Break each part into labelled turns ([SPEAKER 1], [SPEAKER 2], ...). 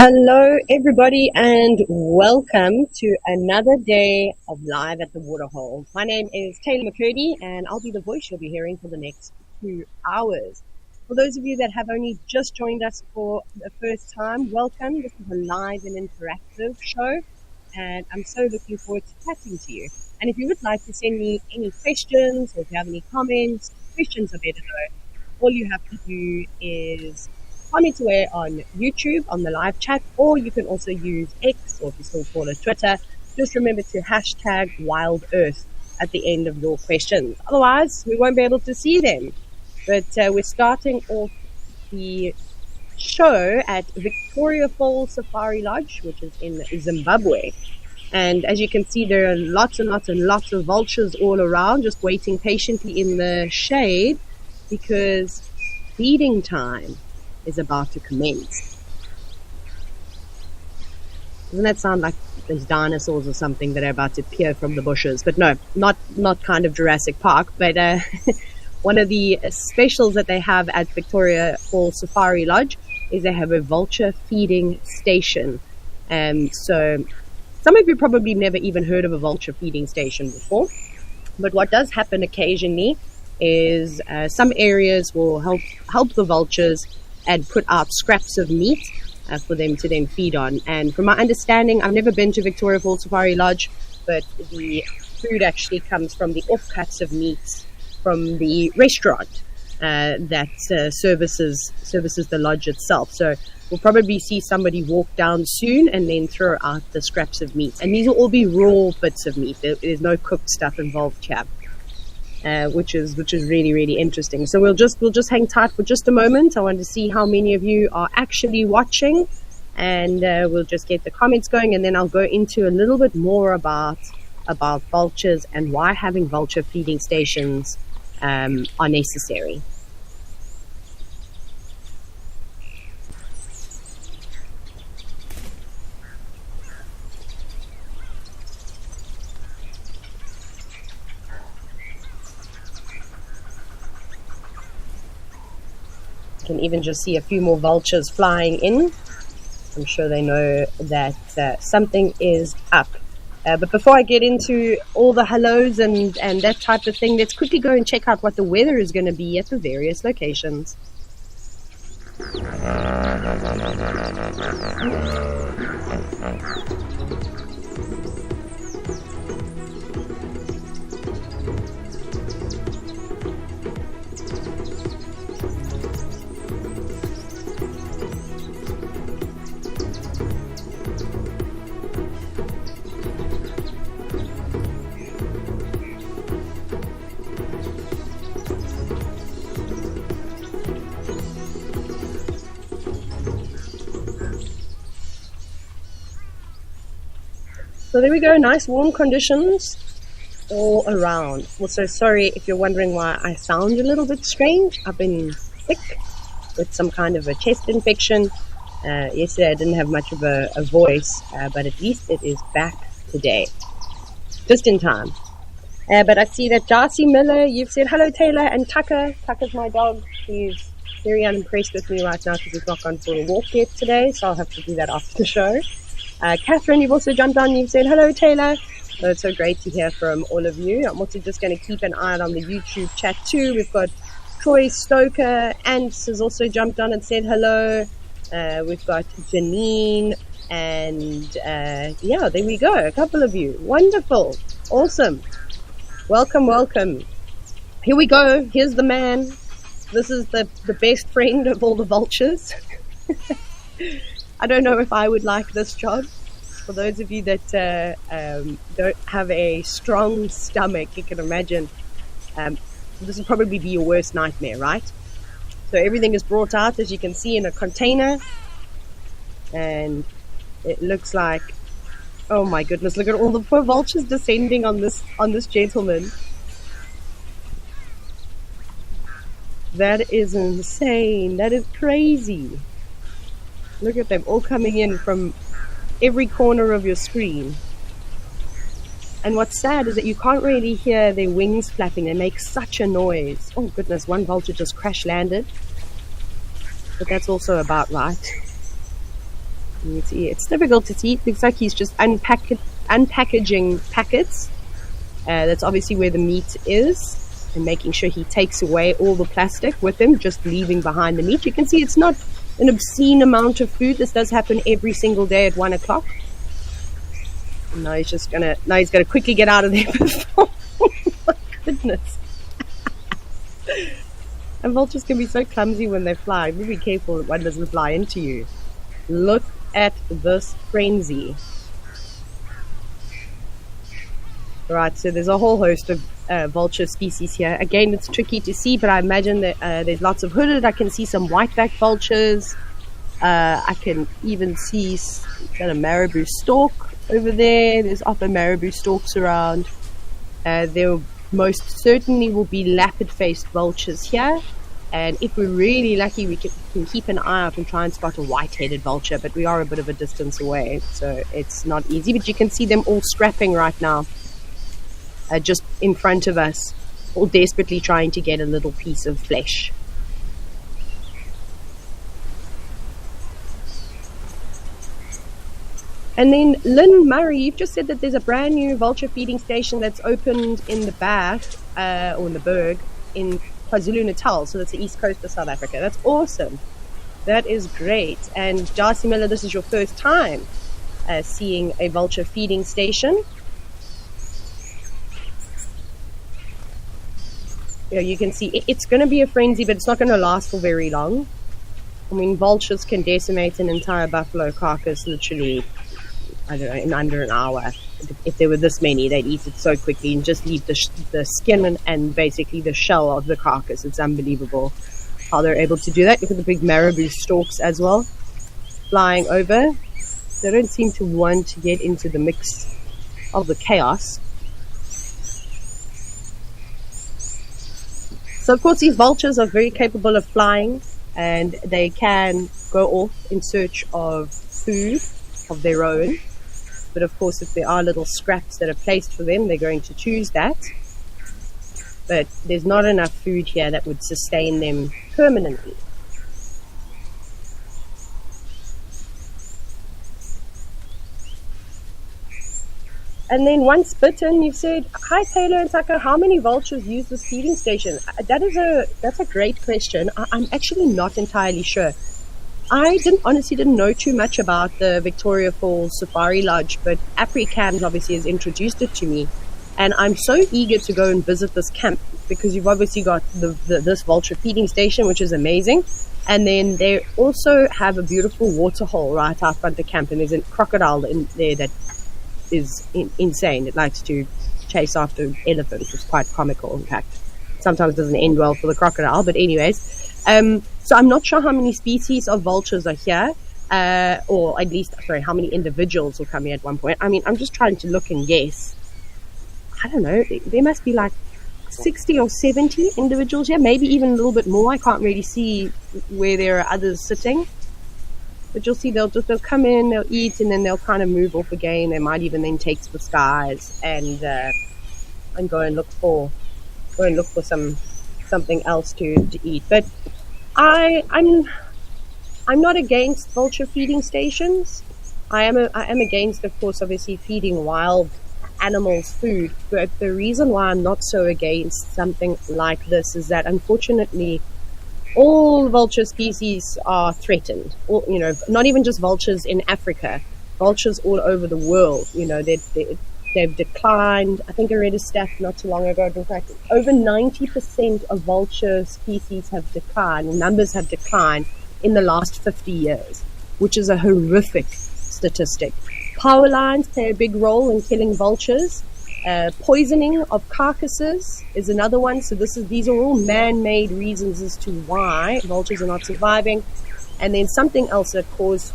[SPEAKER 1] Hello, everybody, and welcome to another day of Live at the Waterhole. My name is Taylor McCurdy, and I'll be the voice you'll be hearing for the next 2 hours. For those of you that have only just joined us for the first time, welcome. This is a live and interactive show, and I'm so looking forward to chatting to you. And if you would like to send me any questions, or if you have any comments, questions are better though, all you have to do is comment away on YouTube on the live chat, or you can also use X, or if you still call it Twitter. Just remember to hashtag WildEarth at the end of your questions. Otherwise, we won't be able to see them. But we're starting off the show at Victoria Falls Safari Lodge, which is in Zimbabwe. And as you can see, there are lots and lots and lots of vultures all around, just waiting patiently in the shade because feeding time is about to commence. Doesn't that sound like there's dinosaurs or something that are about to appear from the bushes? But no, not kind of Jurassic Park, but one of the specials that they have at Victoria Falls Safari Lodge is they have a vulture feeding station. So some of you probably never even heard of a vulture feeding station before, but what does happen occasionally is some areas will help the vultures and put out scraps of meat for them to then feed on. And from my understanding, I've never been to Victoria Falls Safari Lodge, but the food actually comes from the offcuts of meats from the restaurant that services the lodge itself. So we'll probably see somebody walk down soon and then throw out the scraps of meat. And these will all be raw bits of meat. There's no cooked stuff involved here. Which is really, really interesting. So we'll just hang tight for just a moment. I want to see how many of you are actually watching, and we'll just get the comments going, and then I'll go into a little bit more about vultures and why having vulture feeding stations are necessary. Can even just see a few more vultures flying in. I'm sure they know that something is up. But before I get into all the hellos and that type of thing, let's quickly go and check out what the weather is going to be at the various locations. So there we go, nice warm conditions all around. Also, sorry if you're wondering why I sound a little bit strange. I've been sick with some kind of a chest infection. Yesterday I didn't have much of a voice, but at least it is back today, just in time. But I see that Darcy Miller, you've said hello Taylor, and Tucker. Tucker's my dog. He's very unimpressed with me right now because he's not gone for a walk yet today, so I'll have to do that after the show. Catherine, you've also jumped on. You've said hello, Taylor. So it's so great to hear from all of you. I'm also just going to keep an eye on the YouTube chat too. We've got Troy Stoker. Ants has also jumped on and said hello. We've got Janine. And yeah, there we go. A couple of you. Wonderful. Awesome. Welcome, welcome. Here we go. Here's the man. This is the best friend of all the vultures. I don't know if I would like this job. For those of you that don't have a strong stomach, you can imagine this will probably be your worst nightmare, right? So everything is brought out, as you can see, in a container. And it looks like, oh my goodness, look at all the poor vultures descending on this gentleman. That is insane. That is crazy. Look at them all coming in from every corner of your screen. And what's sad is that you can't really hear their wings flapping. They make such a noise. Oh goodness, one vulture just crash landed. But that's also about right. You see, it's difficult to see. It looks like he's just unpackaging packets. That's obviously where the meat is, and making sure he takes away all the plastic with him, just leaving behind the meat. You can see it's not an obscene amount of food. This does happen every single day at 1 o'clock. And now he's gonna quickly get out of there before. Oh my goodness. And vultures can be so clumsy when they fly. Be careful that one doesn't fly into you. Look at this frenzy. Right, so there's a whole host of vulture species here. Again, it's tricky to see, but I imagine that there's lots of hooded. I can see some whiteback vultures. I can even see a marabou stork over there. There's often marabou storks around. There most certainly will be lappet-faced vultures here. And if we're really lucky, we can keep an eye out and try and spot a white-headed vulture, but we are a bit of a distance away, so it's not easy. But you can see them all scrapping right now, just in front of us, all desperately trying to get a little piece of flesh. And then Lynn Murray, you've just said that there's a brand new vulture feeding station that's opened in the Berg, or in the Berg, in KwaZulu-Natal, so that's the east coast of South Africa. That's awesome. That is great. And Darcy Miller, this is your first time seeing a vulture feeding station. You can see it's going to be a frenzy, but it's not going to last for very long. I mean, vultures can decimate an entire buffalo carcass literally, I don't know, in under an hour. If there were this many, they'd eat it so quickly and just leave the skin and basically the shell of the carcass. It's unbelievable how they're able to do that. Look at the big marabou storks as well, flying over. They don't seem to want to get into the mix of the chaos. So, of course, these vultures are very capable of flying, and they can go off in search of food of their own. But of course, if there are little scraps that are placed for them, they're going to choose that. But there's not enough food here that would sustain them permanently. And then once bitten, you've said, hi Taylor and Tucker, how many vultures use this feeding station? That's a great question. I'm actually not entirely sure. I honestly didn't know too much about the Victoria Falls Safari Lodge, but AfriCams obviously has introduced it to me. And I'm so eager to go and visit this camp, because you've obviously got this vulture feeding station, which is amazing. And then they also have a beautiful waterhole right out front of the camp. And there's a crocodile in there that is insane. It likes to chase after elephants. It's quite comical, in fact. Sometimes doesn't end well for the crocodile, but anyways. So I'm not sure how many species of vultures are here, or at least, how many individuals will come here at one point. I mean, I'm just trying to look and guess. I don't know. There must be like 60 or 70 individuals here, maybe even a little bit more. I can't really see where there are others sitting. But you'll see they'll come in, they'll eat, and then they'll kind of move off again. They might even then take to the skies and go and look for something else to eat. But I'm not against vulture feeding stations. I am against, of course, obviously feeding wild animals food. But the reason why I'm not so against something like this is that, unfortunately, all vulture species are threatened. Not even just vultures in Africa, vultures all over the world. They've declined. I think I read a stat not too long ago. In fact, over 90% of vulture species have declined, or numbers have declined in the last 50 years, which is a horrific statistic. Power lines play a big role in killing vultures. Poisoning of carcasses is another one. So these are all man-made reasons as to why vultures are not surviving. And then something else that causes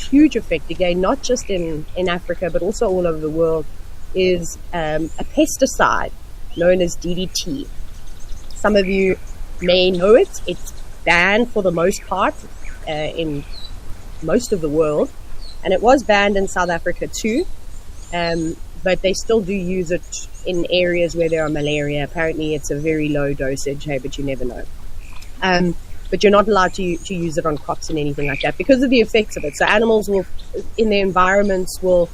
[SPEAKER 1] huge effect, again, not just in Africa, but also all over the world, is a pesticide known as DDT. Some of you may know it. It's banned for the most part in most of the world. And it was banned in South Africa too. But they still do use it in areas where there are malaria. Apparently it's a very low dosage, hey, but you never know. but you're not allowed to use it on crops and anything like that because of the effects of it. So animals will, in their environments, will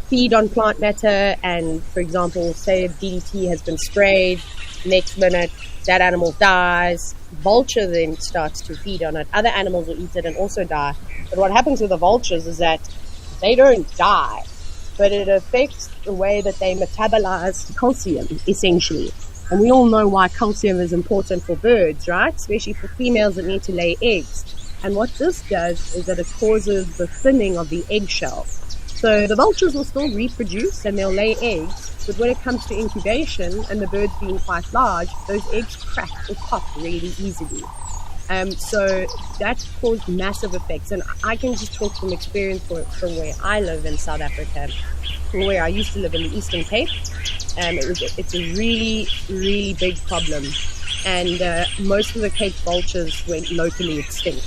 [SPEAKER 1] feed on plant matter, and for example, say if DDT has been sprayed, next minute that animal dies, vulture then starts to feed on it, other animals will eat it and also die. But what happens with the vultures is that they don't die, but it affects the way that they metabolize calcium, essentially. And we all know why calcium is important for birds, right? Especially for females that need to lay eggs. And what this does is that it causes the thinning of the eggshell. So the vultures will still reproduce and they'll lay eggs, but when it comes to incubation and the birds being quite large, those eggs crack or pop really easily. So that caused massive effects. And I can just talk from experience from where I live in South Africa, where I used to live in the Eastern Cape. It's a really, really big problem. And most of the Cape vultures went locally extinct.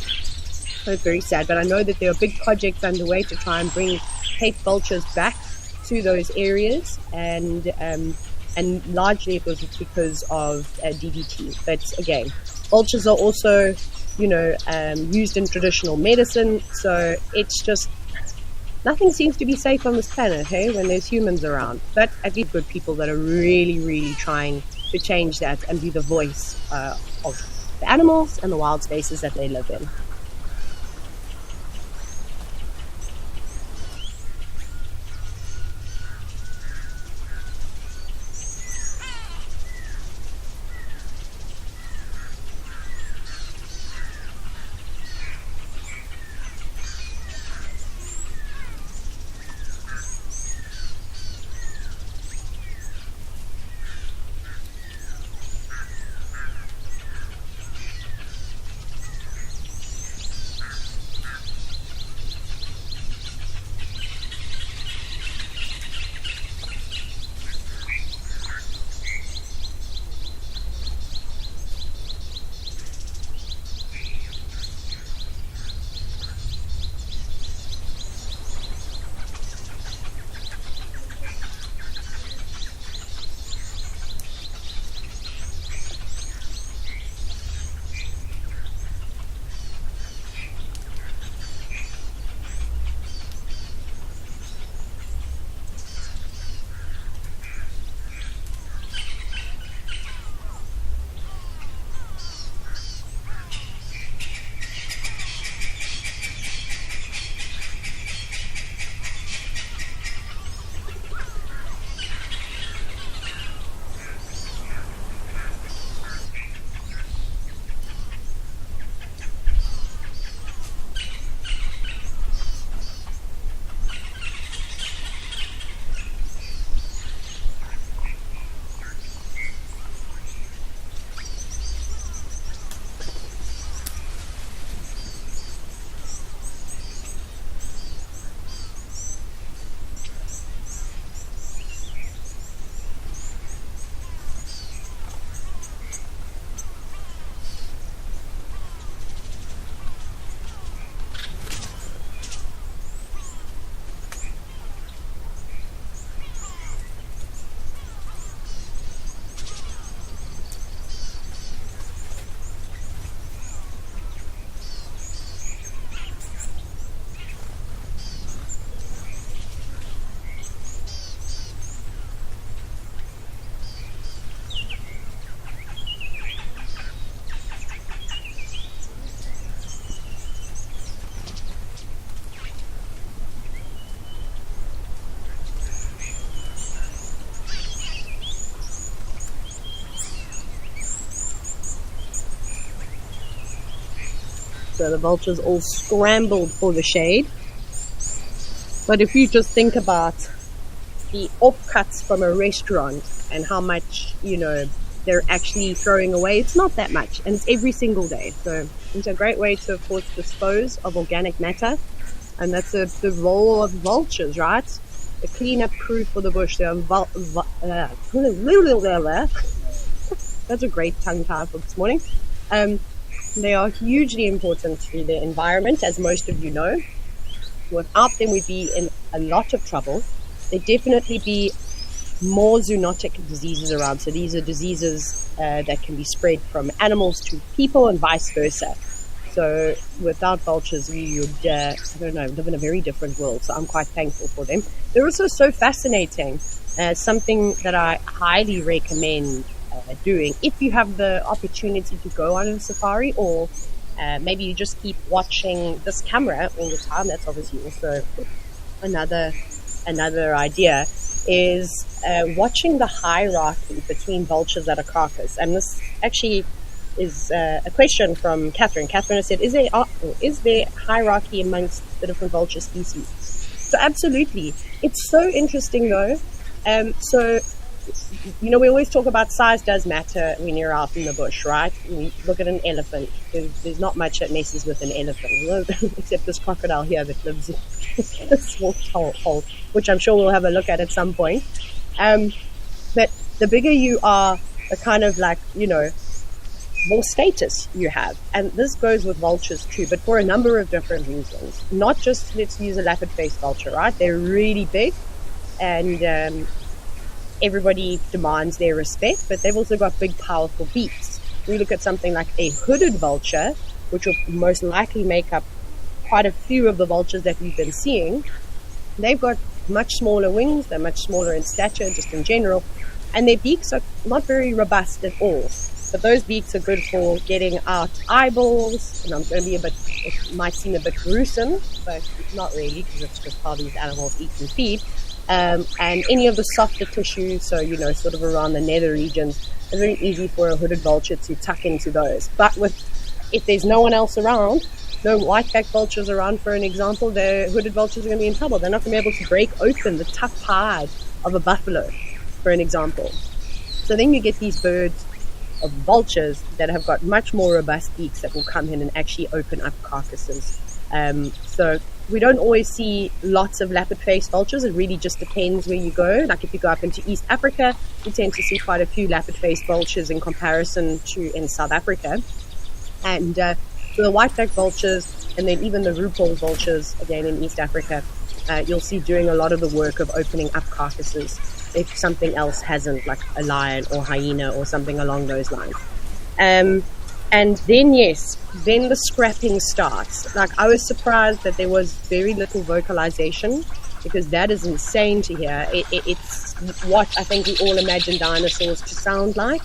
[SPEAKER 1] So it's very sad. But I know that there are big projects underway to try and bring Cape vultures back to those areas. And largely it was because of DDT. But again, vultures are also, used in traditional medicine. So it's just, nothing seems to be safe on this planet, hey, when there's humans around. But at least good people that are really, really trying to change that and be the voice of the animals and the wild spaces that they live in. So the vultures all scrambled for the shade. But if you just think about the offcuts from a restaurant and how much, they're actually throwing away, it's not that much. And it's every single day. So it's a great way to, of course, dispose of organic matter. And that's the role of vultures, right? The cleanup crew for the bush. They're that's a great tongue tie for this morning. They are hugely important to the environment, as most of you know. Without them, we'd be in a lot of trouble. There'd definitely be more zoonotic diseases around. So these are diseases that can be spread from animals to people and vice versa. So without vultures, we would, I don't know, live in a very different world. So I'm quite thankful for them. They're also so fascinating. Something that I highly recommend doing if you have the opportunity to go on a safari, or maybe you just keep watching this camera all the time. That's obviously also another idea, is watching the hierarchy between vultures at a carcass. And this actually is a question from Catherine. Catherine has said, is there hierarchy amongst the different vulture species? So absolutely. It's so interesting though. So, you know, we always talk about size does matter when you're out in the bush, right? We look at an elephant. There's not much that messes with an elephant, except this crocodile here that lives in a small hole, which I'm sure we'll have a look at some point. But the bigger you are, the kind of like, you know, more status you have. And this goes with vultures too, but for a number of different reasons. Not just, let's use a leopard-faced vulture, right? They're really big, and everybody demands their respect, but they've also got big, powerful beaks. We look at something like a hooded vulture, which will most likely make up quite a few of the vultures that we've been seeing. They've got much smaller wings, they're much smaller in stature, just in general, and their beaks are not very robust at all. But those beaks are good for getting out eyeballs, and I'm going to be it might seem a bit gruesome, but not really, because it's just how these animals eat and feed. And any of the softer tissue, so, you know, sort of around the nether regions, it's very easy for a hooded vulture to tuck into those. But if there's no one else around, no white-backed vultures around, for an example, the hooded vultures are going to be in trouble. They're not going to be able to break open the tough hide of a buffalo, for an example. So then you get these birds of vultures that have got much more robust beaks that will come in and actually open up carcasses. So we don't always see lots of leopard-faced vultures. It really just depends where you go. Like if you go up into East Africa, you tend to see quite a few leopard-faced vultures in comparison to in South Africa. And so the white-backed vultures, and then even the Waterhole vultures, again in East Africa, you'll see doing a lot of the work of opening up carcasses if something else hasn't, like a lion or hyena or something along those lines. And then, yes, then the scrapping starts. Like, I was surprised that there was very little vocalization, because that is insane to hear. It's what I think we all imagine dinosaurs to sound like.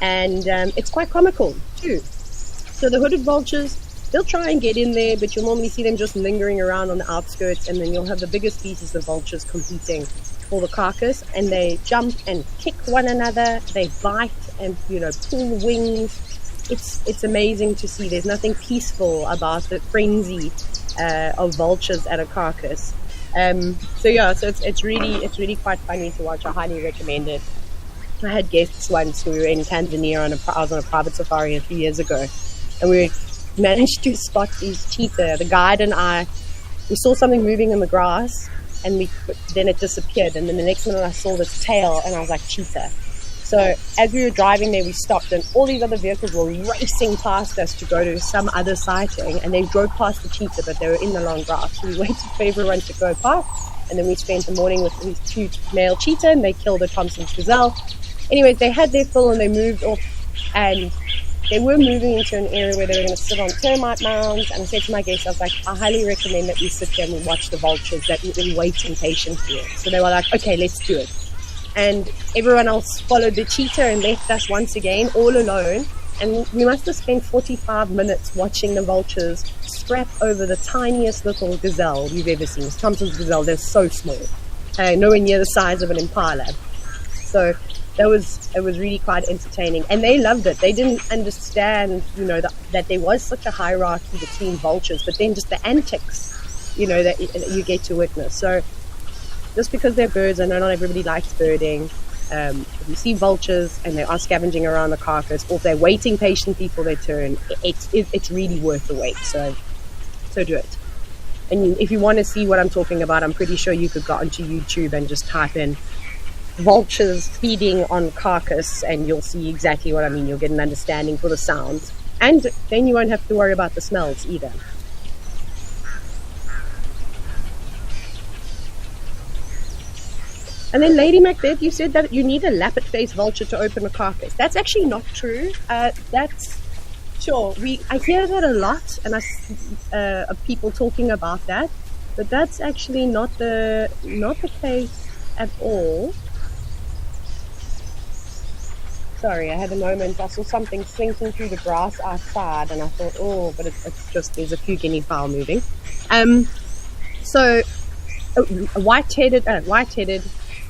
[SPEAKER 1] And it's quite comical, too. So the hooded vultures, they'll try and get in there, but you'll normally see them just lingering around on the outskirts, and then you'll have the biggest species of vultures competing for the carcass, and they jump and kick one another, they bite and, you know, pull wings. It's amazing to see. There's nothing peaceful about the frenzy of vultures at a carcass. So it's really quite funny to watch. I highly recommend it. I had guests once who were in Tanzania I was on a private safari a few years ago, and we managed to spot these cheetah. The guide and I, we saw something moving in the grass, and then it disappeared, and then the next minute I saw this tail, and I was like, cheetah. So as we were driving there, we stopped, and all these other vehicles were racing past us to go to some other sighting, and they drove past the cheetah, but they were in the long grass. So we waited for everyone to go past, and then we spent the morning with these two male cheetah, and they killed a Thompson's gazelle. Anyways, they had their fill, and they moved off, and they were moving into an area where they were going to sit on termite mounds. And I said to my guests, I was like, I highly recommend that we sit here and we watch the vultures that we've been waiting patiently. So they were like, okay, let's do it. And everyone else followed the cheetah and left us once again all alone. And we must have spent 45 minutes watching the vultures scrap over the tiniest little gazelle you've ever seen. It's Thompson's gazelle, they're so small, nowhere near the size of an impala. So it was really quite entertaining, and they loved it. They didn't understand, you know, that there was such a hierarchy between vultures, but then just the antics, you know, that you get to witness. So just because they're birds, I know not everybody likes birding. If you see vultures and they are scavenging around the carcass, or if they're waiting patiently for their turn, it's really worth the wait. So do it. And if you want to see what I'm talking about, I'm pretty sure you could go onto YouTube and just type in vultures feeding on carcass, and you'll see exactly what I mean. You'll get an understanding for the sounds, and then you won't have to worry about the smells either. And then Lady Macbeth, you said that you need a lappet-faced vulture to open a carcass. That's actually not true. Sure, I hear that a lot, and of people talking about that, but that's actually not the case at all. Sorry, I had a moment. I saw something slinking through the grass outside, and I thought, oh, but it's just there's a few guinea fowl moving. So white-headed,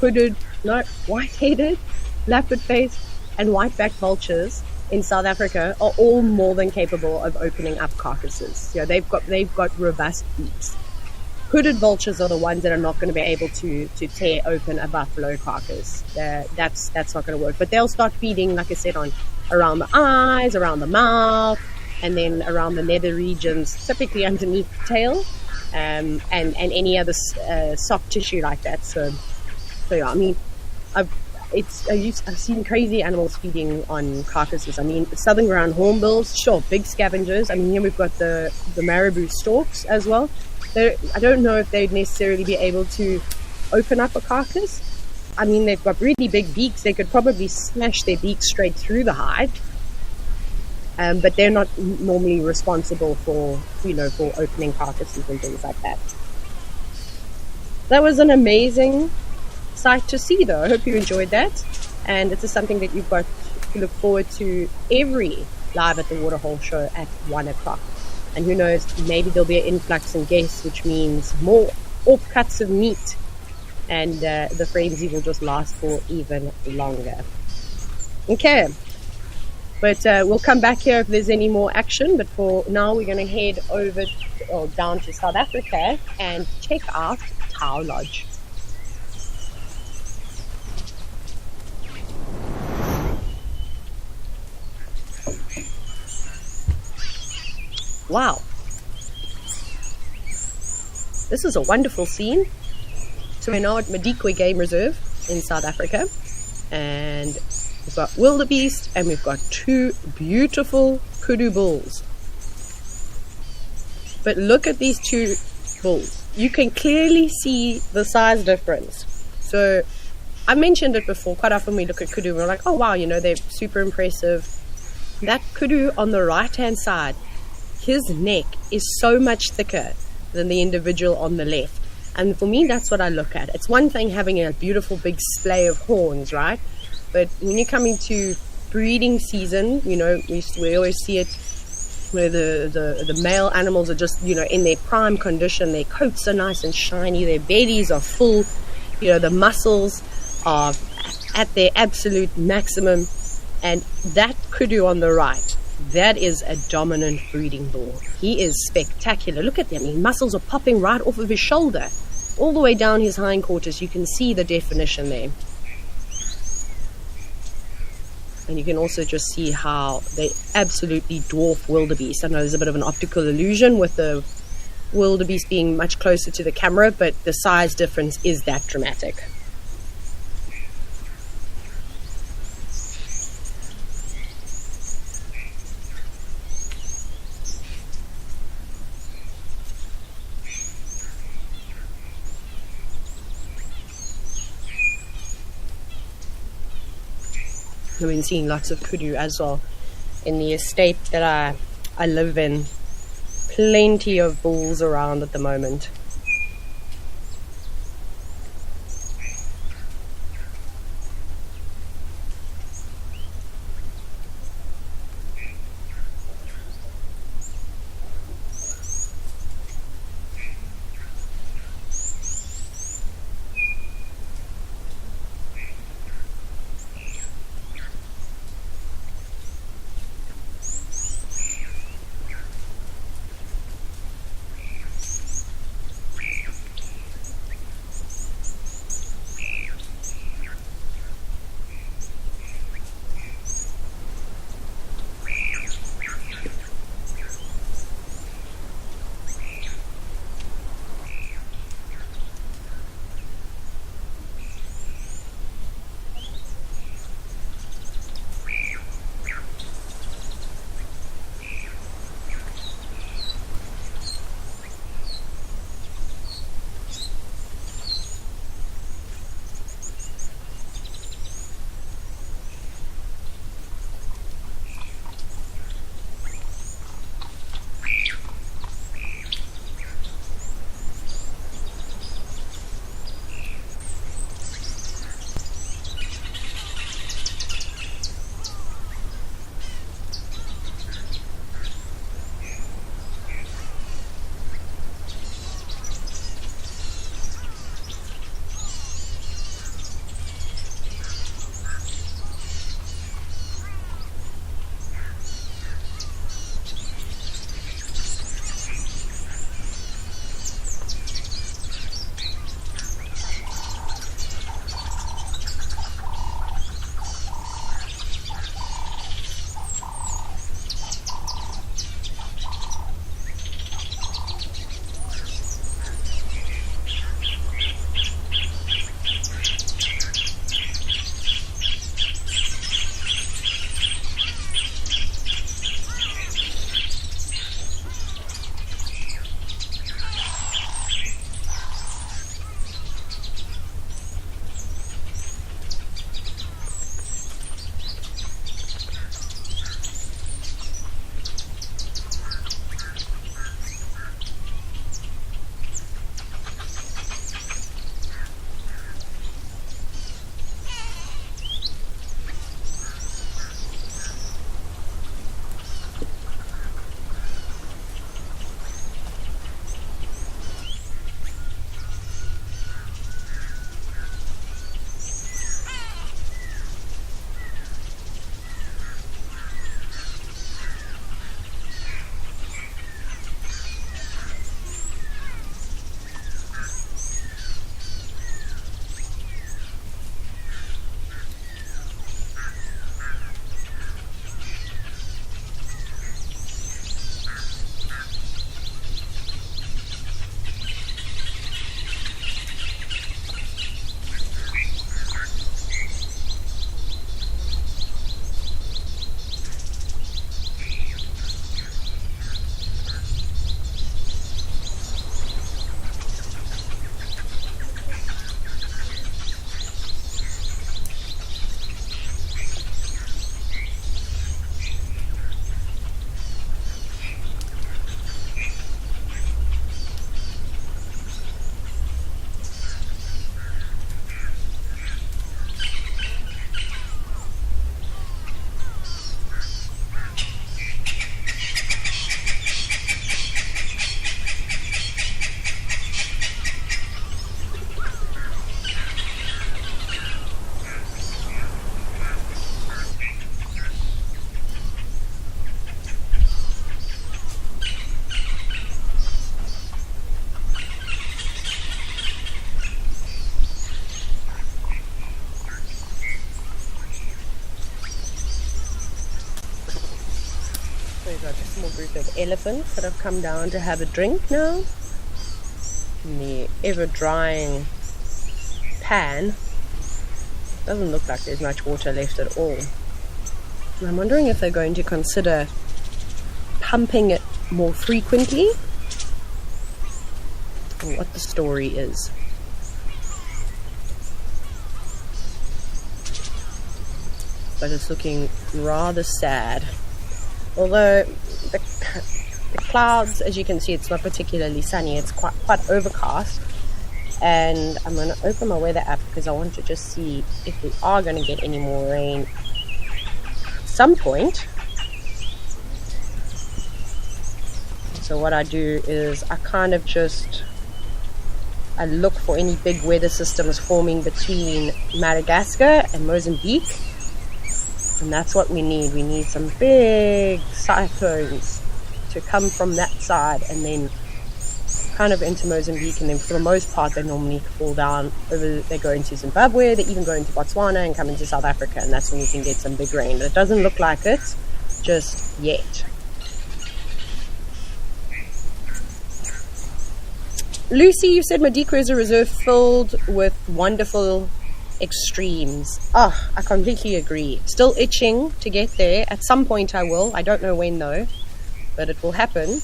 [SPEAKER 1] hooded, no, white-headed, leopard-faced, and white-backed vultures in South Africa are all more than capable of opening up carcasses. You know, they've got robust beaks. Hooded vultures are the ones that are not going to be able to tear open a buffalo carcass. That's not going to work. But they'll start feeding, like I said, on around the eyes, around the mouth, and then around the nether regions, typically underneath the tail, and any other soft tissue like that. So yeah, I mean, I've seen crazy animals feeding on carcasses. I mean, southern ground hornbills, sure, big scavengers. I mean, here we've got the marabou storks as well. I don't know if they'd necessarily be able to open up a carcass. I mean, they've got really big beaks. They could probably smash their beaks straight through the hide. But they're not normally responsible for opening carcasses and things like that. That was an amazing sight to see, though. I hope you enjoyed that. And this is something that you've got to look forward to every Live at the Waterhole show at 1 o'clock. And who knows, maybe there'll be an influx in guests, which means more offcuts of meat. And the frenzy will just last for even longer. Okay. But we'll come back here if there's any more action. But for now, we're going to head down to South Africa and check out Tau Lodge. Wow. This is a wonderful scene. So we're now at Madikwe Game Reserve in South Africa. And we've got wildebeest and we've got 2 beautiful kudu bulls. But look at these 2 bulls. You can clearly see the size difference. So I mentioned it before. Quite often we look at kudu and we're like, oh wow, they're super impressive. That kudu on the right hand side, his neck is so much thicker than the individual on the left. And for me, that's what I look at. It's one thing having a beautiful big splay of horns, right? But when you come into breeding season, we always see it where the male animals are just, in their prime condition. Their coats are nice and shiny. Their bellies are full. The muscles are at their absolute maximum. And that kudu on the right, that is a dominant breeding bull. He is spectacular. Look at them. His muscles are popping right off of his shoulder, all the way down his hindquarters. You can see the definition there. And you can also just see how they absolutely dwarf wildebeest. I know there's a bit of an optical illusion with the wildebeest being much closer to the camera, but the size difference is that dramatic. I've been seeing lots of kudu as well in the estate that I live in. Plenty of bulls around at the moment. network of elephants that have come down to have a drink now. In the ever-drying pan. Doesn't look like there's much water left at all. And I'm wondering if they're going to consider pumping it more frequently, or what the story is. But it's looking rather sad. Although the clouds, as you can see, it's not particularly sunny. It's quite overcast. And I'm going to open my weather app because I want to just see if we are going to get any more rain at some point. So what I do is I look for any big weather systems forming between Madagascar and Mozambique. And that's what we need. We need some big cyclones to come from that side and then kind of into Mozambique, and then for the most part they normally fall down over, they go into Zimbabwe, they even go into Botswana and come into South Africa, and that's when you can get some big rain. But it doesn't look like it just yet. Lucy, you said Madikwe is a reserve filled with wonderful extremes. I completely agree. Still itching to get there. At some point I will. I don't know when though, but it will happen.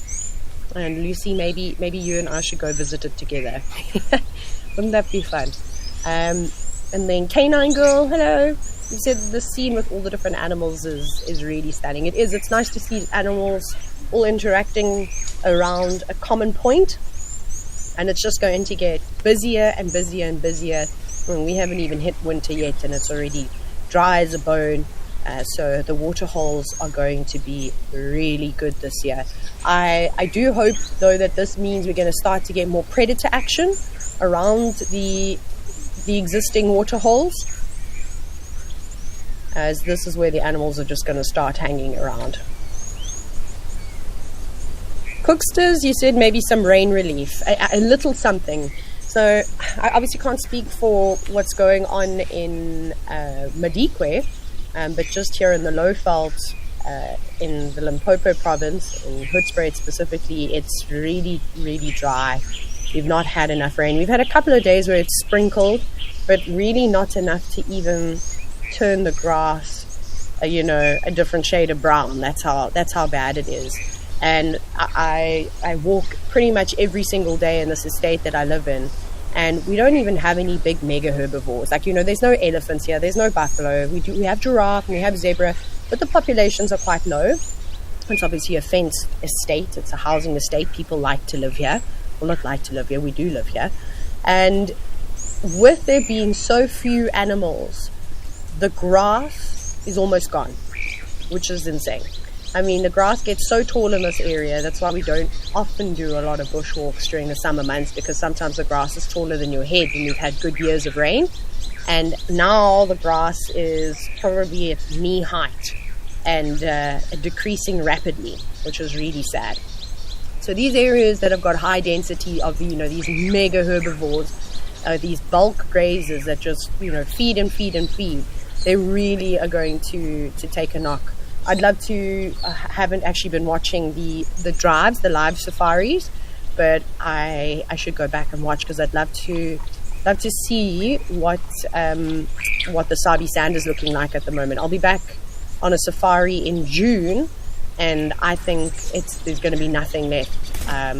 [SPEAKER 1] And Lucy, maybe you and I should go visit it together. Wouldn't that be fun? And then Canine Girl, hello. You said the scene with all the different animals is really stunning. It is. It's nice to see animals all interacting around a common point. And it's just going to get busier and busier and busier. We haven't even hit winter yet, and it's already dry as a bone. So the water holes are going to be really good this year. I do hope, though, that this means we're going to start to get more predator action around the existing water holes, as this is where the animals are just going to start hanging around. Cooksters, you said maybe some rain relief, a little something. So I obviously can't speak for what's going on in Madikwe, but just here in the Lowveld, in the Limpopo province, in Hoedspruit specifically, it's really, really dry. We've not had enough rain. We've had a couple of days where it's sprinkled, but really not enough to even turn the grass, a different shade of brown. That's how bad it is. And I walk pretty much every single day in this estate that I live in, and we don't even have any big mega herbivores. There's no elephants here, there's no buffalo. We have giraffe and we have zebra, but the populations are quite low. It's obviously a fenced estate. It's a housing estate. People like to live here. Well, not like to live here, we do live here. And with there being so few animals, the grass is almost gone, which is insane. The grass gets so tall in this area. That's why we don't often do a lot of bushwalks during the summer months, because sometimes the grass is taller than your head when you've had good years of rain. And now the grass is probably at knee height and decreasing rapidly, which is really sad. So these areas that have got high density of these mega herbivores, these bulk grazers that just feed and feed and feed, they really are going to take a knock. I'd love to, I haven't actually been watching the drives, the live safaris, but I should go back and watch, because I'd love to see what the Sabi Sand is looking like at the moment. I'll be back on a safari in June, and I think there's going to be nothing left. I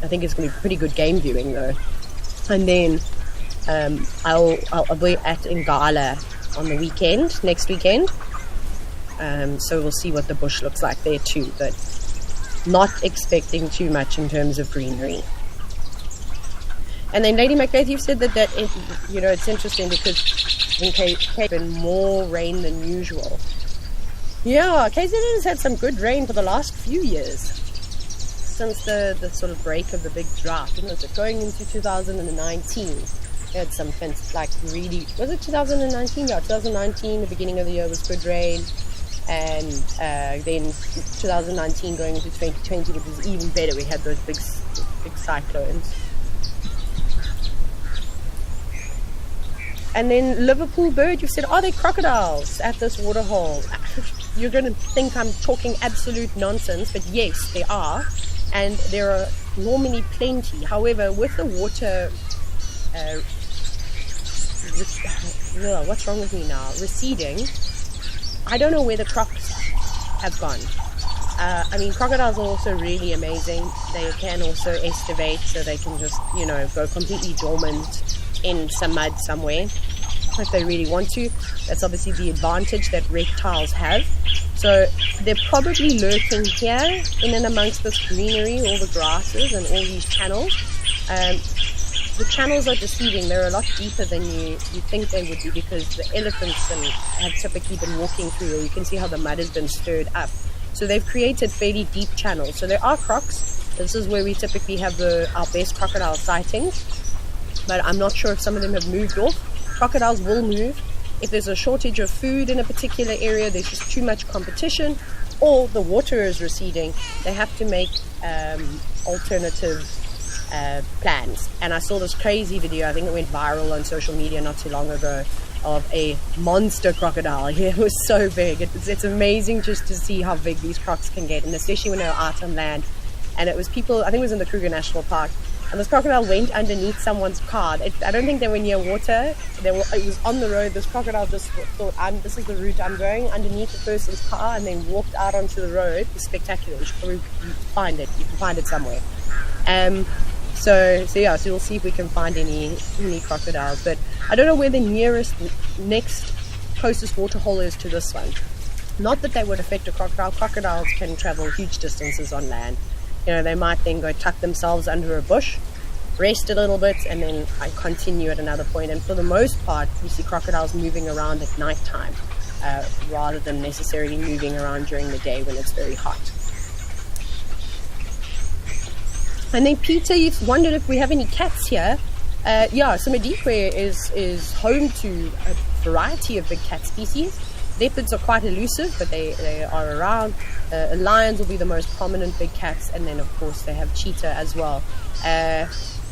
[SPEAKER 1] think it's going to be pretty good game viewing though. And then I'll be at Ngala on the weekend, next weekend. So we'll see what the bush looks like there too, but not expecting too much in terms of greenery. And then Lady Macbeth, you've said that it's interesting because in Cape has been more rain than usual. Yeah, KZN has had some good rain for the last few years, since the sort of break of the big drought. Was it going into 2019? We had some really, was it 2019? Yeah, 2019, the beginning of the year was good rain. And then 2019 going into 2020, it was even better. We had those big cyclones. And then Liverpool Bird, you said, are there crocodiles at this waterhole? you're going to think I'm talking absolute nonsense, but yes, there are, and there are normally plenty. However, with the water, what's wrong with me now? Receding. I don't know where the crocs have gone. I mean, crocodiles are also really amazing. They can also estivate, so they can just, go completely dormant in some mud somewhere if they really want to. That's obviously the advantage that reptiles have. So they're probably lurking here in and amongst this greenery, all the grasses and all these channels. The channels are deceiving. They're a lot deeper than you think they would be, because the elephants have typically been walking through, or you can see how the mud has been stirred up. So they've created fairly deep channels. So there are crocs. This is where we typically have our best crocodile sightings. But I'm not sure if some of them have moved off. Crocodiles will move. If there's a shortage of food in a particular area, there's just too much competition, or the water is receding, they have to make alternative plans. And I saw this crazy video, I think it went viral on social media not too long ago, of a monster crocodile. It was so big. It's amazing just to see how big these crocs can get, and especially when they're out on land. And it was people, I think it was in the Kruger National Park, and this crocodile went underneath someone's car. I don't think they were near water. It was on the road. This crocodile just thought, this is the route I'm going, underneath the person's car, and then walked out onto the road. It's spectacular. You should probably find it. You can find it somewhere. So we'll see if we can find any crocodiles. But I don't know where the next closest waterhole is to this one. Not that they would affect a crocodile. Crocodiles can travel huge distances on land. They might then go tuck themselves under a bush, rest a little bit, and then continue at another point. And for the most part, you see crocodiles moving around at nighttime, rather than necessarily moving around during the day when it's very hot. And then Peter, you've wondered if we have any cats here. So Madikwe is home to a variety of big cat species. Leopards are quite elusive, but they are around. Lions will be the most prominent big cats, and then of course they have cheetah as well.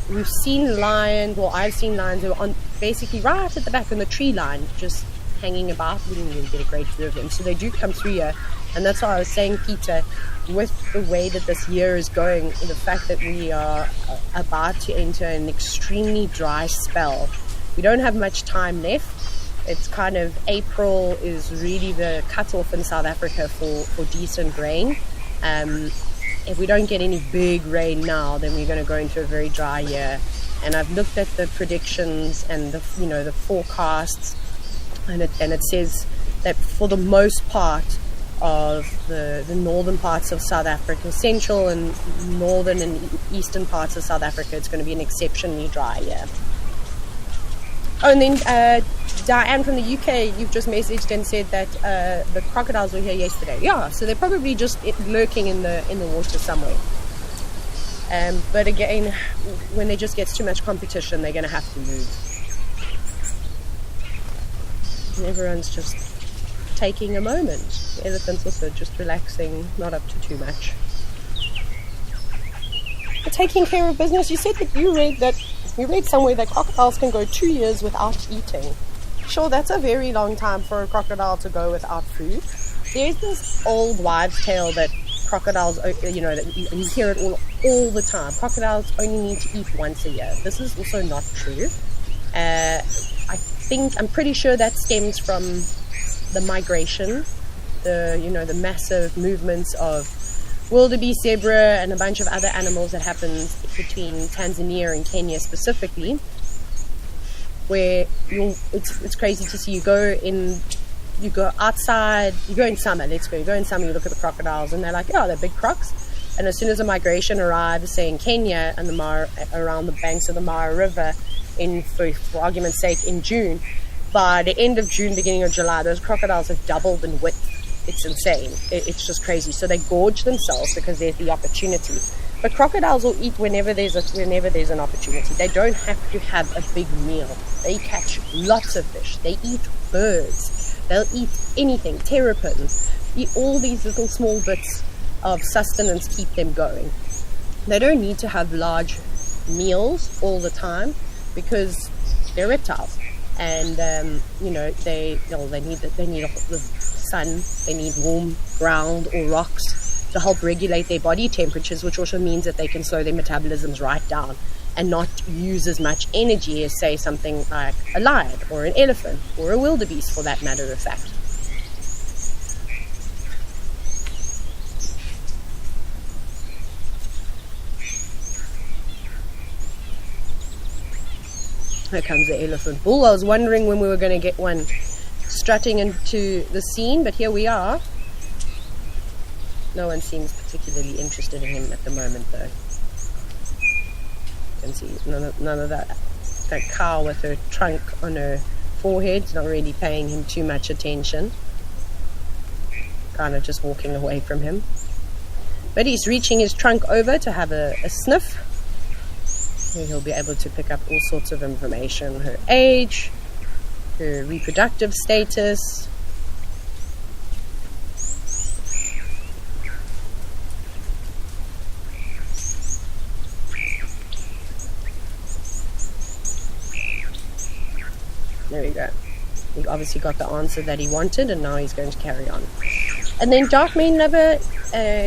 [SPEAKER 1] We've seen lions, I've seen lions who are on basically right at the back on the tree line, just hanging about. We didn't really get a great view of them, so they do come through here. And that's why I was saying, Peter, with the way that this year is going, the fact that we are about to enter an extremely dry spell, we don't have much time left. It's kind of April is really the cutoff in South Africa for decent rain. If we don't get any big rain now, then we're going to go into a very dry year. And I've looked at the predictions and the forecasts, and it says that for the most part of the northern parts of South Africa, central and northern and eastern parts of South Africa, it's going to be an exceptionally dry year. Oh, and then Diane from the UK, you've just messaged and said that the crocodiles were here yesterday. Yeah, so they're probably just lurking in the water somewhere. But again, when there just gets too much competition, they're going to have to move. And everyone's just taking a moment. The elephants also just relaxing, not up to too much. But taking care of business. You said that you read somewhere that crocodiles can go 2 years without eating. Sure, that's a very long time for a crocodile to go without food. There's this old wives' tale that crocodiles, that you hear it all the time. Crocodiles only need to eat once a year. This is also not true. I'm pretty sure that stems from the migration, the massive movements of wildebeest, zebra, and a bunch of other animals that happen between Tanzania and Kenya specifically, where it's crazy to see. You go outside, you go in summer, you look at the crocodiles, and they're like, oh, they're big crocs. And as soon as the migration arrives, say in Kenya and around the banks of the Mara River, for argument's sake, in June, by the end of June, beginning of July, those crocodiles have doubled in width. It's insane. It's just crazy. So they gorge themselves because there's the opportunity. But crocodiles will eat whenever there's an opportunity. They don't have to have a big meal. They catch lots of fish. They eat birds. They'll eat anything, terrapins. Eat all these little small bits of sustenance, keep them going. They don't need to have large meals all the time because they're reptiles. And they need the sun, they need warm ground or rocks to help regulate their body temperatures, which also means that they can slow their metabolisms right down and not use as much energy as, say, something like a lion or an elephant or a wildebeest, for that matter of fact. Here comes the elephant bull. I was wondering when we were going to get one strutting into the scene, but here we are. No one seems particularly interested in him at the moment, though. You can see none of that cow with her trunk on her forehead is not really paying him too much attention. Kind of just walking away from him. But he's reaching his trunk over to have a sniff. He'll be able to pick up all sorts of information: her age, her reproductive status. There we go. He obviously got the answer that he wanted, and now he's going to carry on. And then dark mane lover,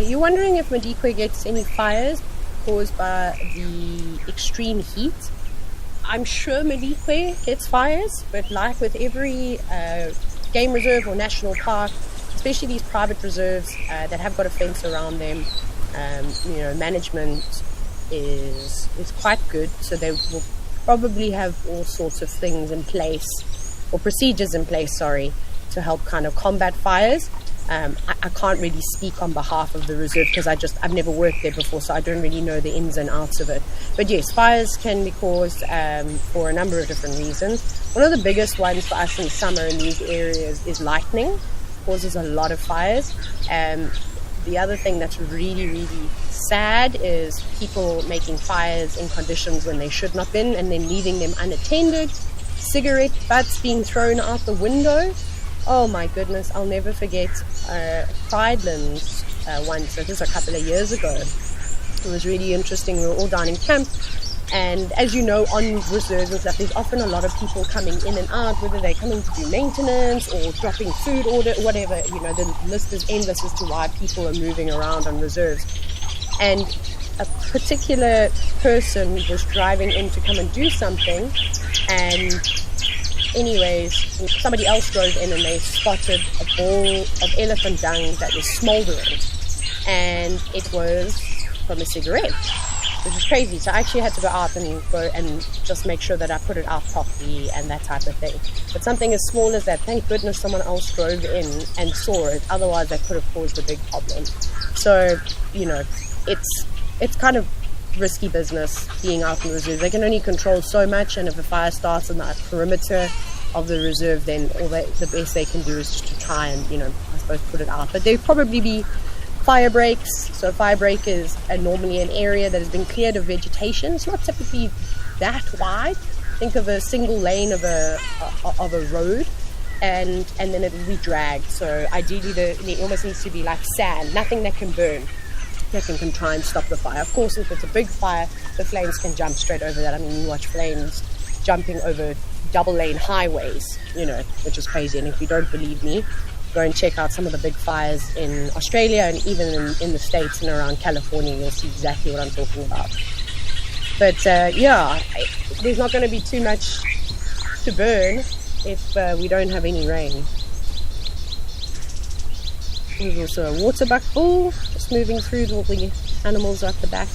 [SPEAKER 1] you're wondering if Madikwe gets any fires caused by the extreme heat. I'm sure Madikwe gets fires, but like with every game reserve or national park, especially these private reserves that have got a fence around them, management is quite good, so they will probably have all sorts of things in place, or procedures in place, to help kind of combat fires. I can't really speak on behalf of the reserve because I've never worked there before, so I don't really know the ins and outs of it. But yes, fires can be caused for a number of different reasons. One of the biggest ones for us in summer in these areas is lightning. Causes a lot of fires. The other thing that's really, really sad is people making fires in conditions when they should not been, and then leaving them unattended. Cigarette butts being thrown out the window. Oh my goodness, I'll never forget Pridelands once. This was a couple of years ago. It was really interesting. We were all down in camp, and as you know, on reserves and stuff, there's often a lot of people coming in and out, whether they're coming to do maintenance or dropping food order, whatever. The list is endless as to why people are moving around on reserves. And a particular person was driving in to come and do something, and anyways, somebody else drove in and they spotted a ball of elephant dung that was smoldering, and it was from a cigarette, which is crazy. So I actually had to go out and just make sure that I put it out properly and that type of thing. But something as small as that, thank goodness someone else drove in and saw it, otherwise that could have caused a big problem. So it's kind of risky business being out in the reserve. They can only control so much, and if a fire starts in the perimeter of the reserve, then the best they can do is just to try and I suppose put it out. But there'd probably be fire breaks. So a fire break is normally an area that has been cleared of vegetation. It's not typically that wide. Think of a single lane of a road, and then it will be dragged. So ideally it almost needs to be like sand, nothing that can burn, that can try and stop the fire. Of course, if it's a big fire, the flames can jump straight over that. I mean, you watch flames jumping over double lane highways, which is crazy. And if you don't believe me, go and check out some of the big fires in Australia and even in the States and around California. You'll see exactly what I'm talking about. But there's not going to be too much to burn if we don't have any rain. There's also a waterbuck bull just moving through. All the animals at the back.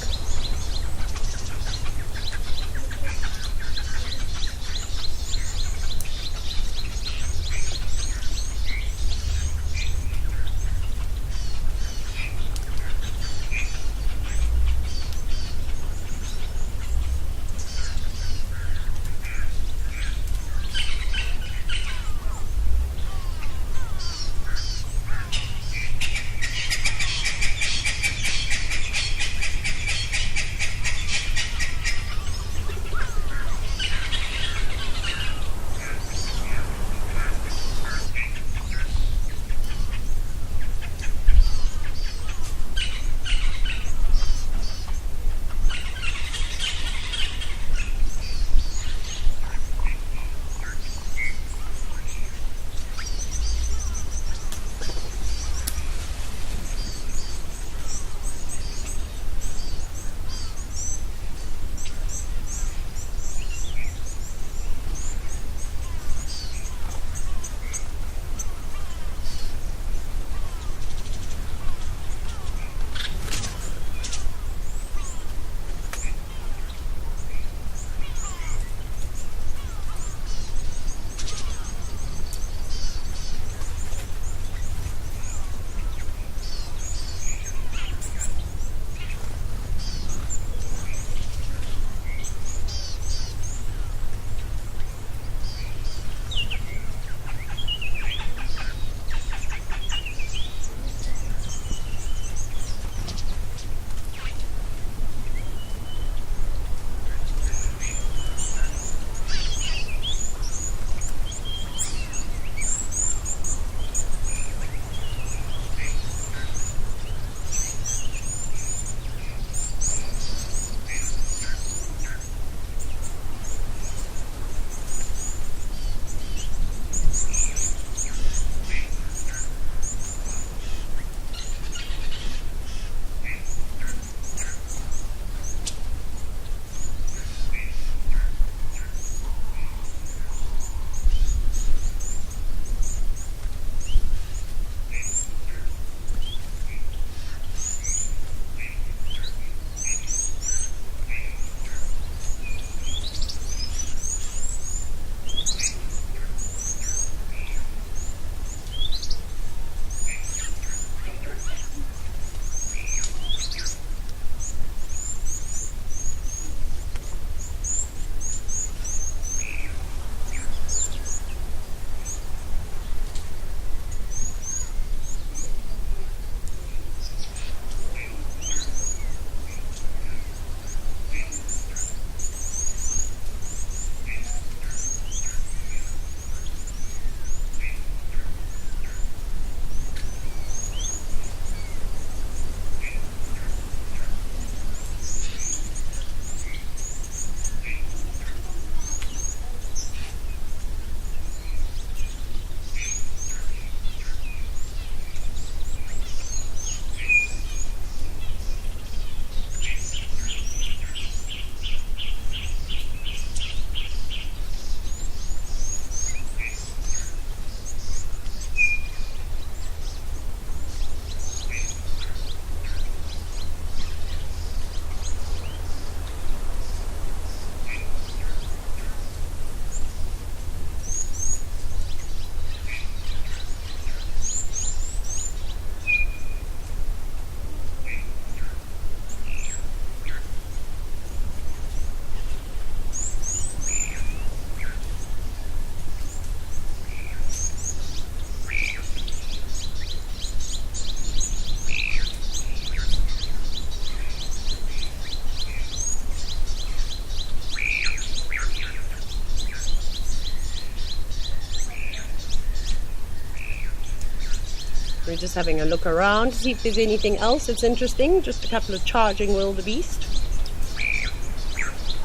[SPEAKER 1] we're just having a look around to see if there's anything else that's interesting. Just a couple of charging wildebeest.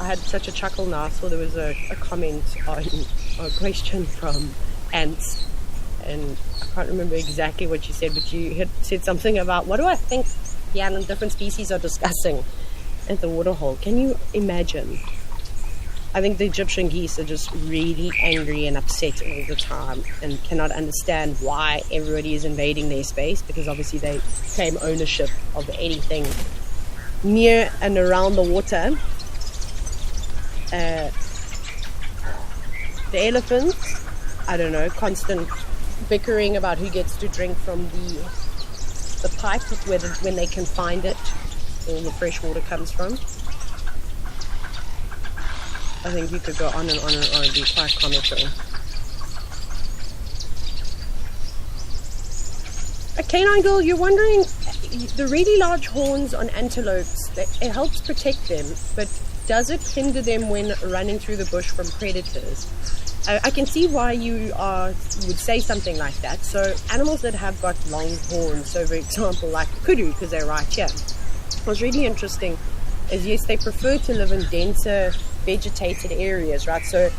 [SPEAKER 1] I had such a chuckle now. I saw there was a comment on a question from Ants, and I can't remember exactly what you said, but you had said something about, what do I think the different species are discussing at the Waterhole? Can you imagine? I think the Egyptian geese are just really angry and upset all the time and cannot understand why everybody is invading their space, because obviously they claim ownership of anything near and around the water. The elephants, I don't know, constant bickering about who gets to drink from the pipe when they can find it, all the fresh water comes from. I think you could go on and on and on and be quite comical. A canine girl, you're wondering, the really large horns on antelopes, it helps protect them, but does it hinder them when running through the bush from predators? I can see why you would say something like that. So animals that have got long horns, so for example like kudu, because they're right here, what's really interesting is, yes, they prefer to live in denser vegetated areas, right? So,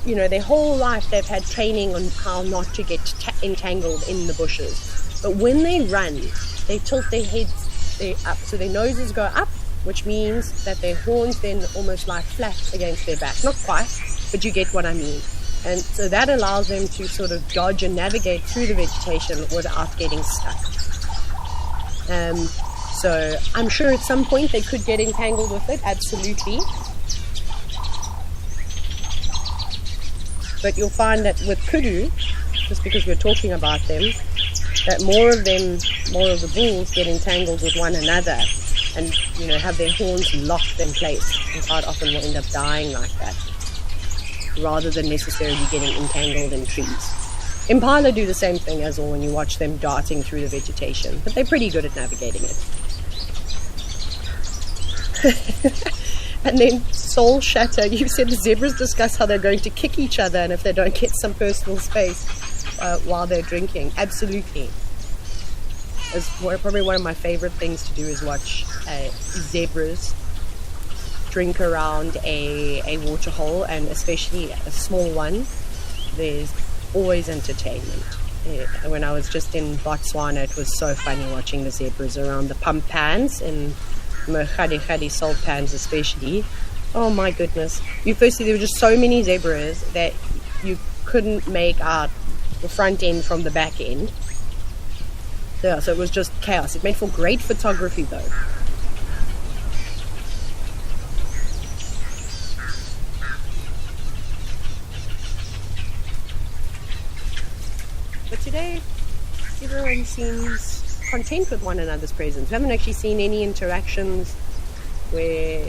[SPEAKER 1] you know, their whole life they've had training on how not to get entangled in the bushes. But when they run, they tilt their heads up, so their noses go up, which means that their horns then almost lie flat against their back. Not quite, but you get what I mean. And so that allows them to sort of dodge and navigate through the vegetation without getting stuck. So I'm sure at some point they could get entangled with it, absolutely. But you'll find that with kudu, just because we're talking about them, that more of the bulls get entangled with one another and, you know, have their horns locked in place, and quite often will end up dying like that, rather than necessarily getting entangled in trees. Impala do the same thing as well when you watch them darting through the vegetation, but they're pretty good at navigating it. And then Soul Shatter, you said the zebras discuss how they're going to kick each other and if they don't get some personal space while they're drinking. Absolutely. It's probably one of my favorite things to do is watch zebras drink around a waterhole, and especially a small one. There's always entertainment. When I was just in Botswana, it was so funny watching the zebras around the pump pans and Khadi salt pans especially. Oh my goodness. Firstly, there were just so many zebras that you couldn't make out the front end from the back end. Yeah, so it was just chaos. It made for great photography though. But today, everyone seems content with one another's presence. We haven't actually seen any interactions where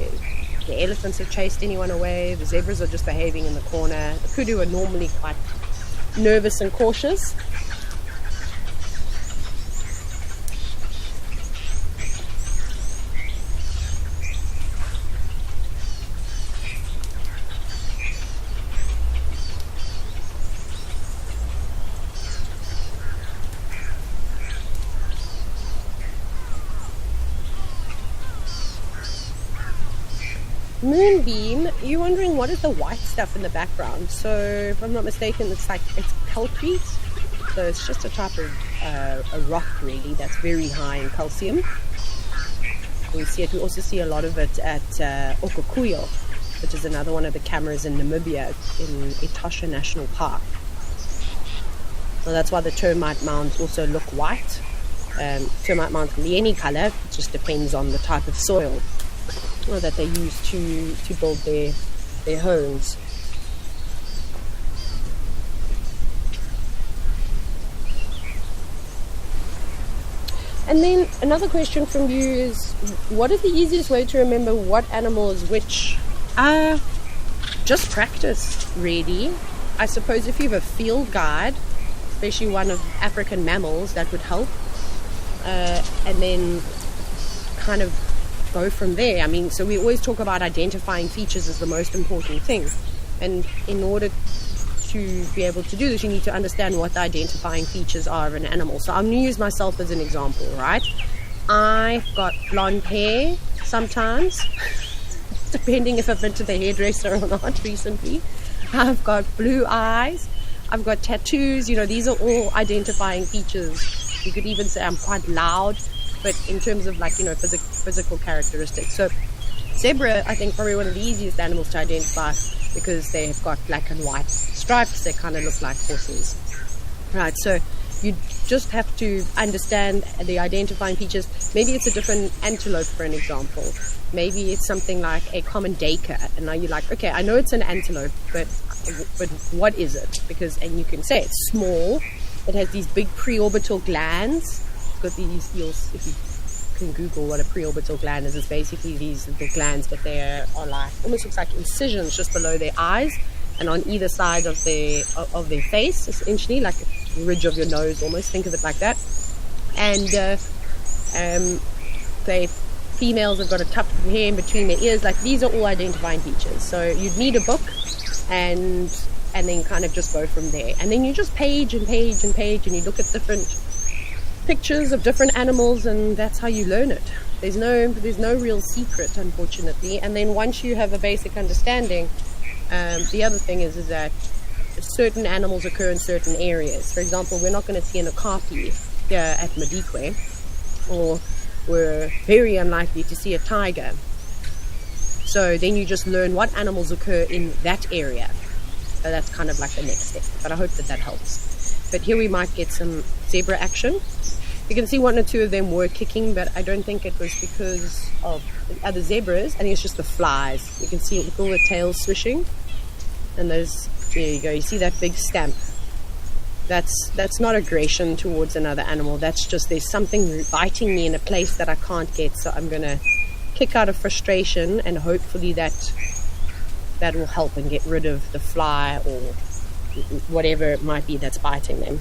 [SPEAKER 1] the elephants have chased anyone away. The zebras are just behaving in the corner. The kudu are normally quite nervous and cautious. Moonbeam, you're wondering what is the white stuff in the background. So if I'm not mistaken, it's calcrete. So it's just a type of a rock really that's very high in calcium. We see it. We also see a lot of it at Okukuyo, which is another one of the cameras in Namibia in Etosha National Park. So that's why the termite mounds also look white. Termite mounds can be any color. It just depends on the type of soil that they use to build their homes. And then another question from you is, what is the easiest way to remember what animal is which? Just practice, really. I suppose if you have a field guide, especially one of African mammals, that would help. And then kind of go from there. I mean, so we always talk about identifying features as the most important thing, and in order to be able to do this, you need to understand what the identifying features are of an animal. So I'm going to use myself as an example, right? I've got blonde hair sometimes, depending if I've been to the hairdresser or not recently. I've got blue eyes. I've got tattoos. These are all identifying features. You could even say I'm quite loud, but in terms of physical characteristics. So zebra, I think, probably one of the easiest animals to identify because they have got black and white stripes. They kind of look like horses, right? So you just have to understand the identifying features. Maybe it's a different antelope, for an example. Maybe it's something like a common duiker, and now you're like, okay, I know it's an antelope, but what is it? And you can say it's small. It has these big preorbital glands. It's got these. If you can Google what a preorbital gland is, it's basically these little glands, but they are like almost looks like incisions just below their eyes and on either side of their face, essentially like a ridge of your nose, almost. Think of it like that. And females have got a tuft of hair in between their ears. Like, these are all identifying features. So you'd need a book and then kind of just go from there. And then you just page and page and page, and you look at different pictures of different animals, and that's how you learn it. There's no real secret, unfortunately. And then once you have a basic understanding, the other thing is that certain animals occur in certain areas. For example, we're not going to see an okapi here at Madikwe, or we're very unlikely to see a tiger. So then you just learn what animals occur in that area. So that's kind of like the next step. But I hope that helps. But here we might get some zebra action. You can see one or two of them were kicking, but I don't think it was because of the other zebras. I think it's just the flies. You can see all the tails swishing. And there you go. You see that big stamp. That's not aggression towards another animal. That's just there's something biting me in a place that I can't get. So I'm going to kick out of frustration, and hopefully that will help and get rid of the fly or whatever it might be that's biting them.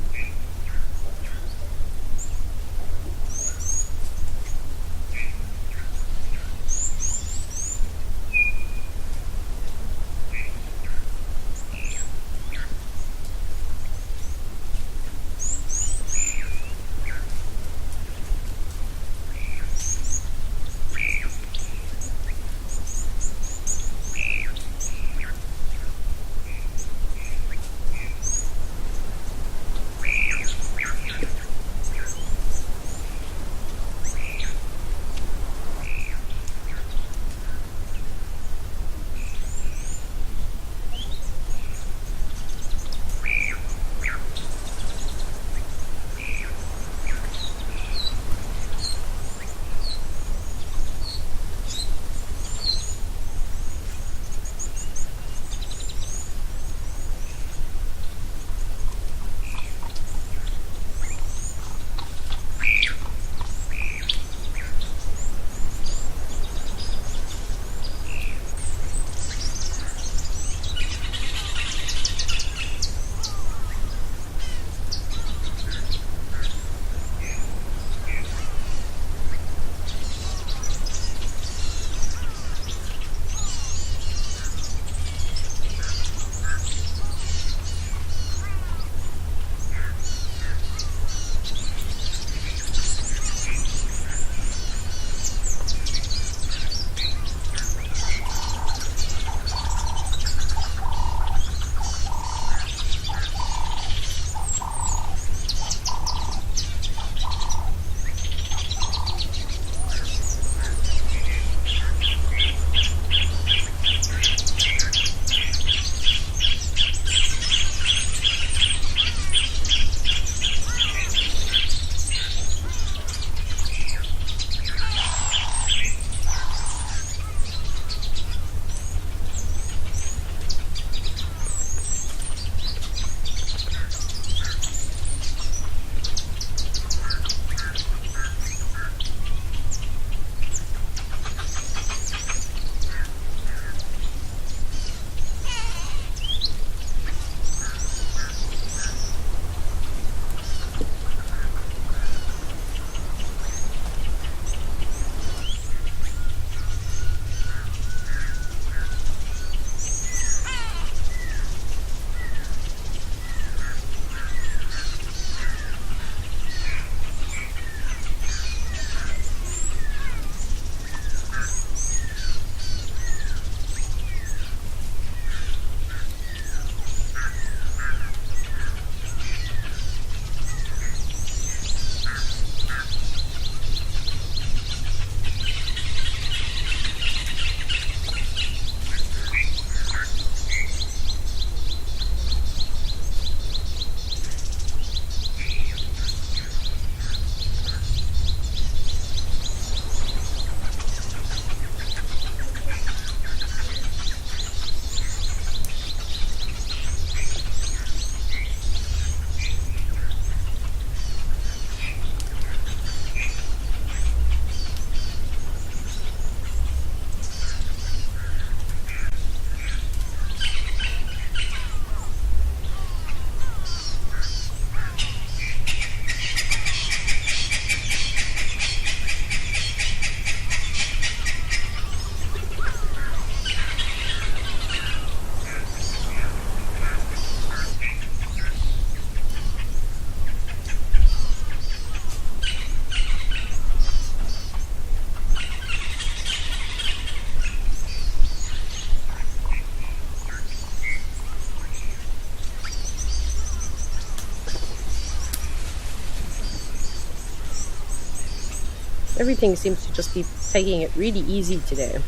[SPEAKER 1] everything seems to just be taking it really easy today.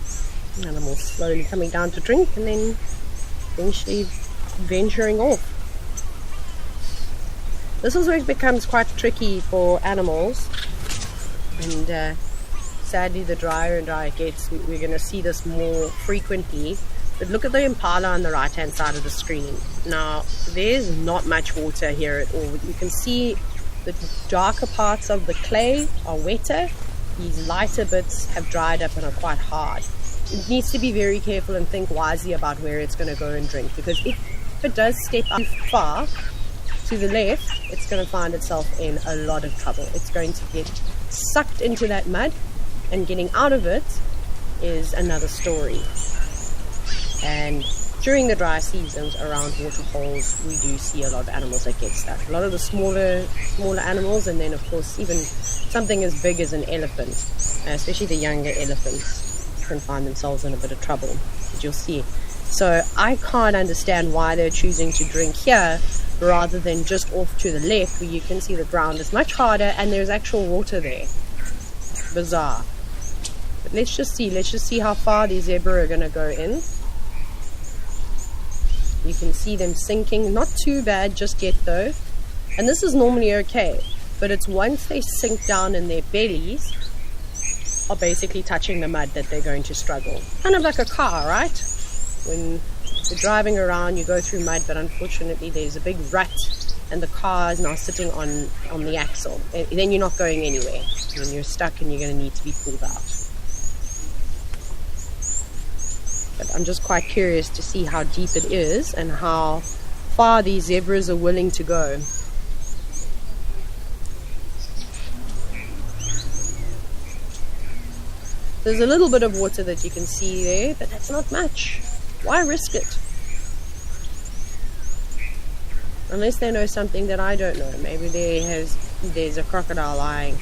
[SPEAKER 1] Animals slowly coming down to drink and then eventually venturing off. This is where it becomes quite tricky for animals, and sadly the drier and drier it gets, we're going to see this more frequently. But look at the impala on the right hand side of the screen. Now there's not much water here at all. You can see the darker parts of the clay are wetter. These lighter bits have dried up and are quite hard. It needs to be very careful and think wisely about where it's going to go and drink, because if it does step up too far to the left, it's going to find itself in a lot of trouble. It's going to get sucked into that mud, and getting out of it is another story. And during the dry seasons around waterholes, we do see a lot of animals that get stuck. A lot of the smaller animals, and then of course even something as big as an elephant, especially the younger elephants, can find themselves in a bit of trouble, as you'll see. So I can't understand why they're choosing to drink here rather than just off to the left, where you can see the ground is much harder and there's actual water there. Bizarre. But let's just see how far these zebra are going to go in. You can see them sinking, not too bad just yet though, and this is normally okay, but it's once they sink down in their bellies are basically touching the mud that they're going to struggle. Kind of like a car, right? When you're driving around, you go through mud, but unfortunately there's a big rut and the car is now sitting on the axle. And then you're not going anywhere, and you're stuck and you're going to need to be pulled out. But I'm just quite curious to see how deep it is and how far these zebras are willing to go. There's a little bit of water that you can see there, but that's not much. Why risk it? Unless they know something that I don't know. Maybe there's a crocodile lying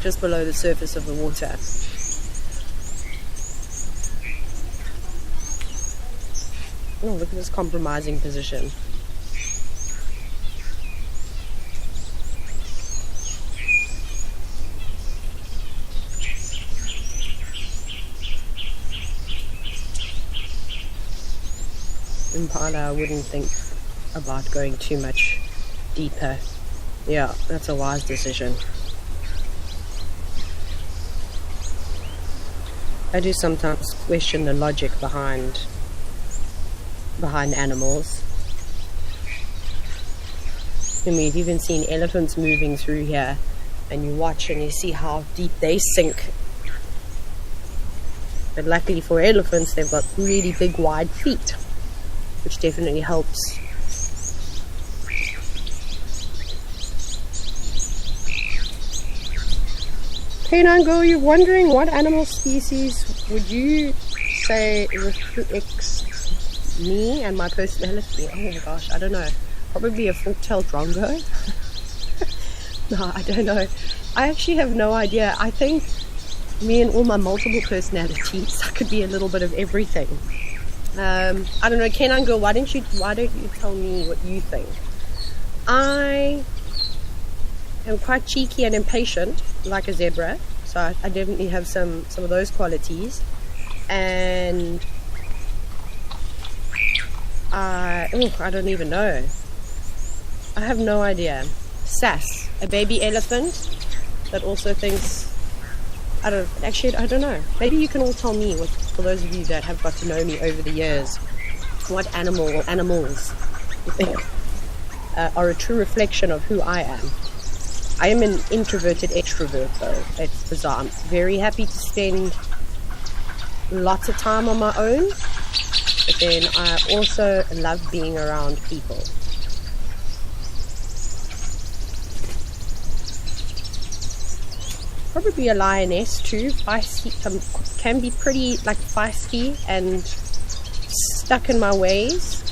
[SPEAKER 1] just below the surface of the water. Oh, look at this compromising position. Impala, I wouldn't think about going too much deeper. Yeah, that's a wise decision. I do sometimes question the logic behind animals. I mean, you've even seen elephants moving through here, and you watch and you see how deep they sink. But luckily for elephants, they've got really big wide feet, which definitely helps. Kenango, you're wondering what animal species would you say reflects me and my personality? Oh my gosh, I don't know. Probably a fork-tailed drongo. No, I don't know. I actually have no idea. I think me and all my multiple personalities, I could be a little bit of everything. I don't know, Kenango, why don't you tell me what you think? I am quite cheeky and impatient, like a zebra, so I definitely have some of those qualities. And I don't even know. I have no idea. Sass, a baby elephant that also thinks, I don't know. Maybe you can all tell me, for those of you that have got to know me over the years, what animal or animals you think are a true reflection of who I am. I am an introverted extrovert though. It's bizarre. I'm very happy to spend lots of time on my own, but then I also love being around people. Probably a lioness too. Feisty, can be pretty feisty and stuck in my ways.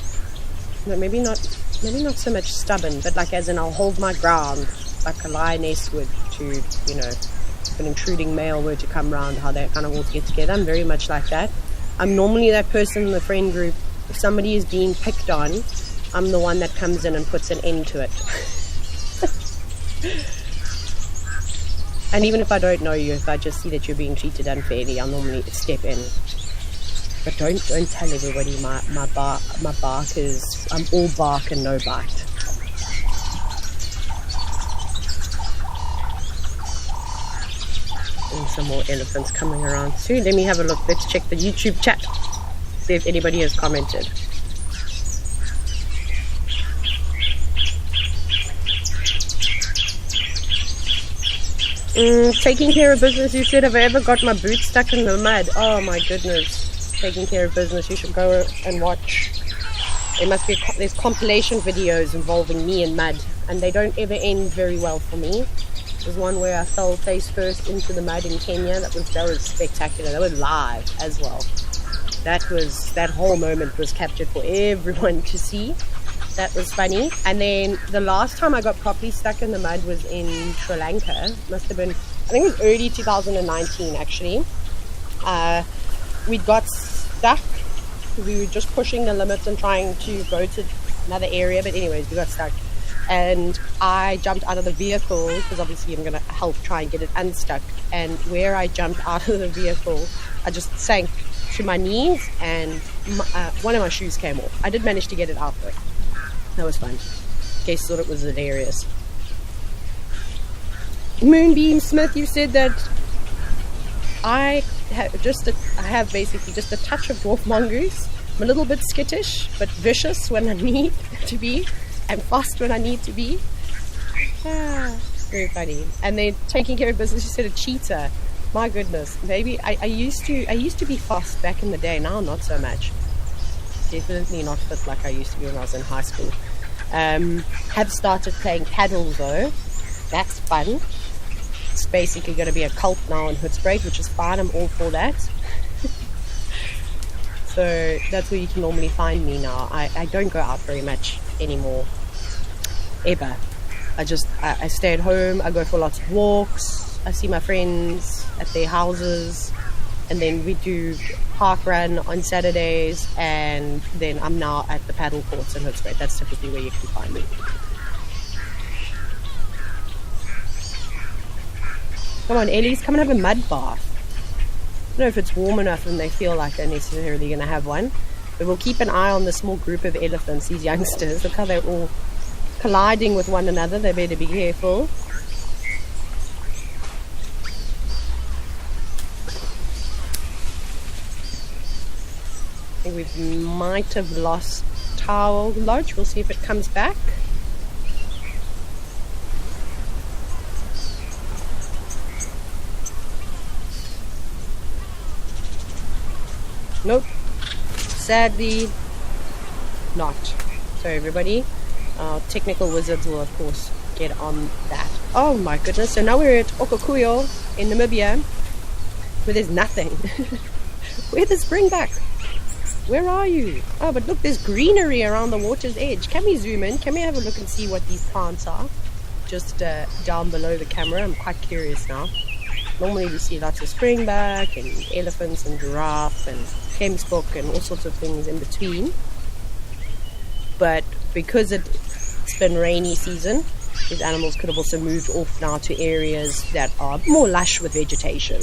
[SPEAKER 1] No, maybe not so much stubborn, but as in I'll hold my ground like a lioness would to, if an intruding male were to come round, how they kind of all get together. I'm very much like that. I'm normally that person in the friend group. If somebody is being picked on, I'm the one that comes in and puts an end to it. And even if I don't know you, if I just see that you're being treated unfairly, I'll normally step in. But don't tell everybody my bark is, I'm all bark and no bite. And some more elephants coming around soon. Let me have a look. Let's check the YouTube chat. See if anybody has commented. Taking care of business. You said, have I ever got my boots stuck in the mud? Oh my goodness. Taking care of business. You should go and watch. There's compilation videos involving me in mud, and they don't ever end very well for me. There's one where I fell face first into the mud in Kenya. That was spectacular. That was live as well. That whole moment was captured for everyone to see. That was funny. And then the last time I got properly stuck in the mud was in Sri Lanka. Must have been, I think it was early 2019 actually. We got stuck. We were just pushing the limits and trying to go to another area. But anyways, we got stuck. And I jumped out of the vehicle because obviously I'm going to help try and get it unstuck. And where I jumped out of the vehicle, I just sank to my knees and one of my shoes came off. I did manage to get it out though. That was fun. Case thought it was hilarious. Moonbeam Smith, you said that I have basically just a touch of dwarf mongoose. I'm a little bit skittish, but vicious when I need to be, and fast when I need to be. Very funny. And then taking care of business, you said a cheetah. My goodness, maybe I used to be fast back in the day. Now not so much. Definitely not fit like I used to be when I was in high school. Have started playing paddle though. That's fun. It's basically going to be a cult now in Hoedspruit, which is fine. I'm all for that. So that's where you can normally find me now. I don't go out very much anymore, ever. I stay at home. I go for lots of walks. I see my friends at their houses, and then we do park run on Saturdays, and then I'm now at the paddle courts in Hoedspruit. That's typically where you can find me. Come on, Ellies, come and have a mud bath. I don't know if it's warm enough and they feel like they're necessarily going to have one, but we'll keep an eye on the small group of elephants, these youngsters. Look how they're all colliding with one another. They better be careful. I think we might have lost Towel Lodge. We'll see if it comes back. Nope. Sadly, not. So everybody, our technical wizards will of course get on that. Oh my goodness. So now we're at Okukuyo in Namibia, where there's nothing. Where's the springbuck? Where are you? Oh, but look, there's greenery around the water's edge. Can we zoom in? Can we have a look and see what these plants are? Just down below the camera. I'm quite curious now. Normally we see lots of springbuck and elephants and giraffe and gemsbok and all sorts of things in between. But because it's been rainy season, these animals could have also moved off now to areas that are more lush with vegetation.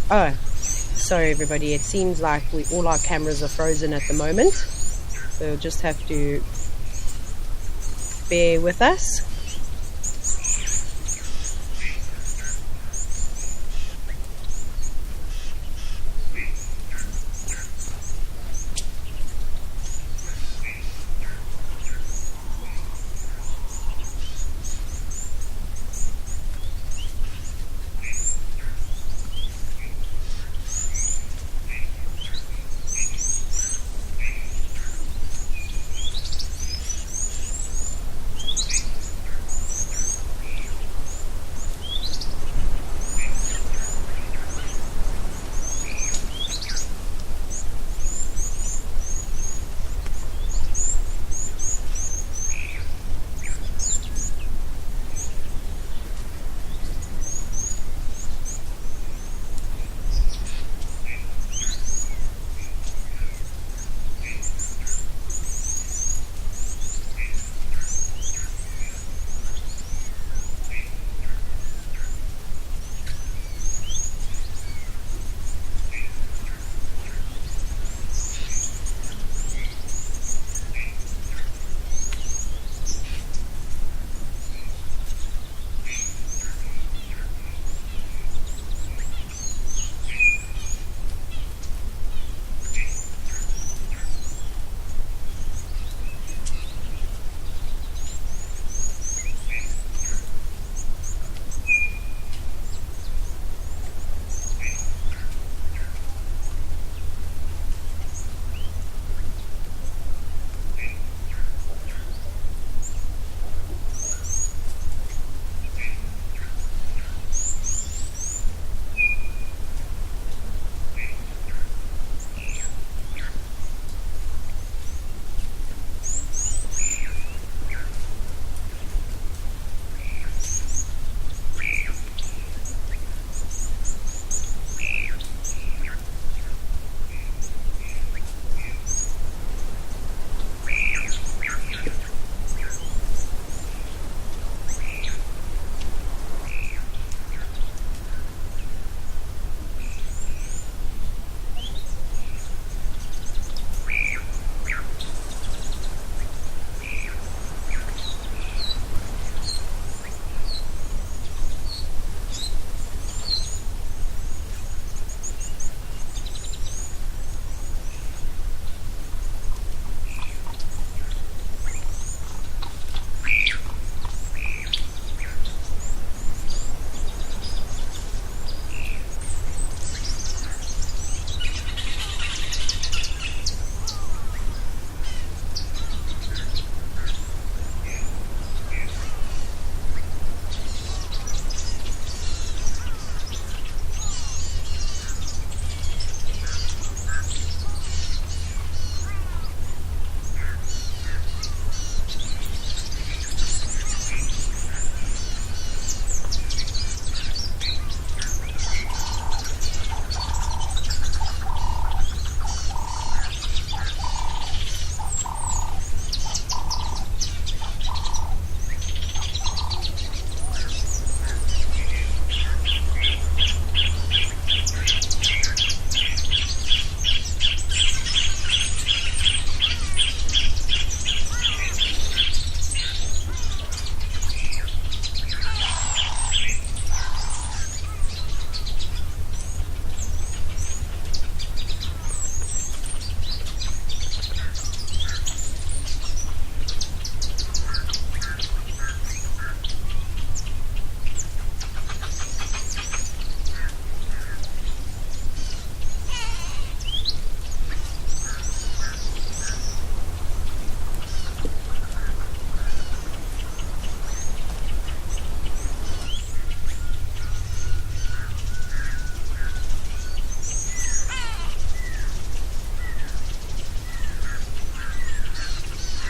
[SPEAKER 1] Oh. Sorry everybody, it seems like all our cameras are frozen at the moment, so you'll just have to bear with us.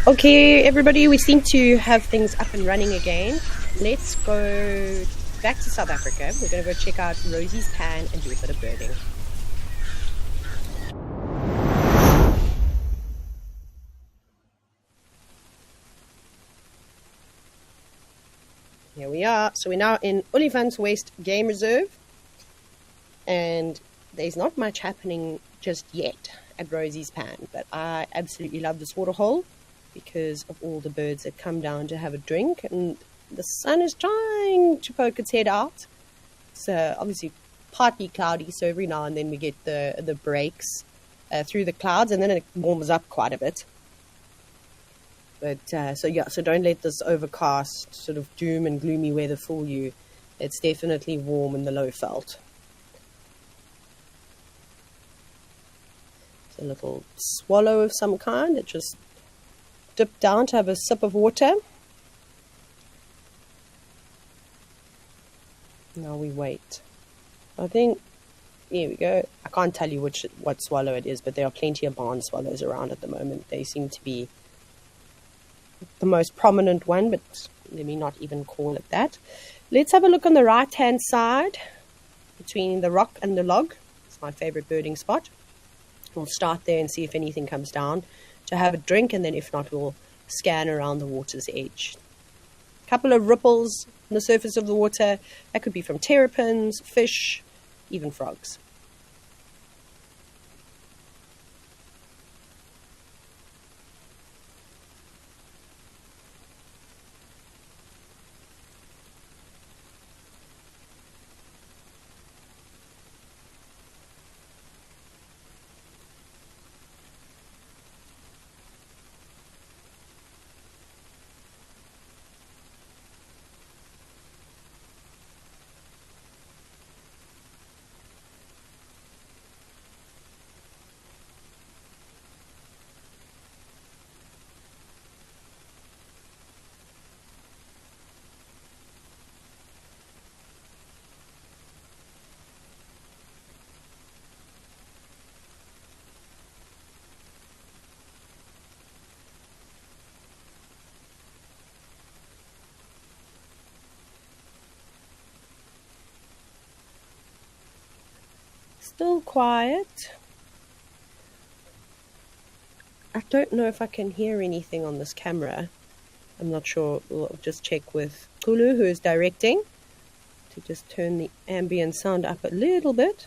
[SPEAKER 1] Okay, everybody, we seem to have things up and running again. Let's go back to South Africa. We're going to go check out Rosie's pan and do a bit of birding. Here we are. So we're now in Olifants West Game Reserve, and there's not much happening just yet at Rosie's pan, but I absolutely love this waterhole because of all the birds that come down to have a drink, and the sun is trying to poke its head out. So obviously partly cloudy, so every now and then we get the breaks through the clouds, and then it warms up quite a bit. But so don't let this overcast sort of doom and gloomy weather fool you. It's definitely warm in the low veld. It's a little swallow of some kind that just dipped down to have a sip of water. Now we wait. I think, here we go. I can't tell you what swallow it is, but there are plenty of barn swallows around at the moment. They seem to be the most prominent one, but let me not even call it that. Let's have a look on the right hand side between the rock and the log. It's my favorite birding spot. We'll start there and see if anything comes down to have a drink, and then if not, we'll scan around the water's edge. A couple of ripples on the surface of the water. That could be from terrapins, fish, even frogs. Still quiet. I don't know if I can hear anything on this camera. I'm not sure. We'll just check with Kulu, who is directing, to just turn the ambient sound up a little bit,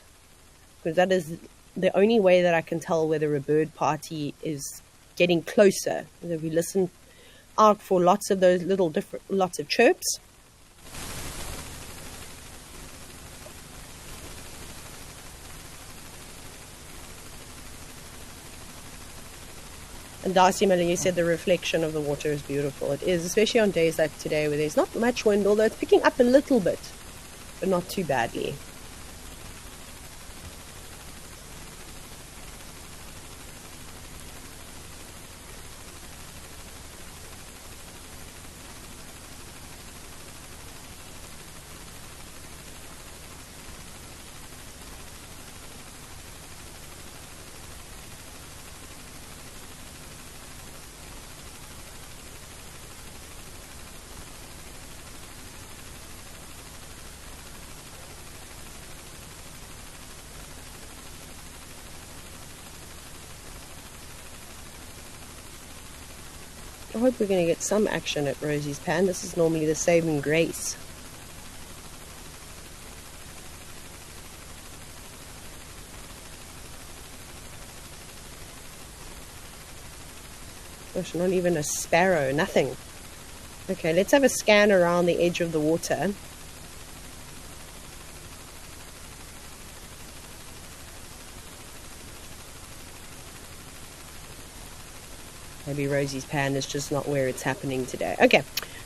[SPEAKER 1] because that is the only way that I can tell whether a bird party is getting closer. If we listen out for lots of those lots of chirps. And Darcy Miller, you said the reflection of the water is beautiful. It is, especially on days like today where there's not much wind, although it's picking up a little bit, but not too badly. I hope we're going to get some action at Rosie's pan. This is normally the saving grace. Gosh, not even a sparrow, nothing. Okay, let's have a scan around the edge of the water. Maybe Rosie's pan is just not where it's happening today. Okay,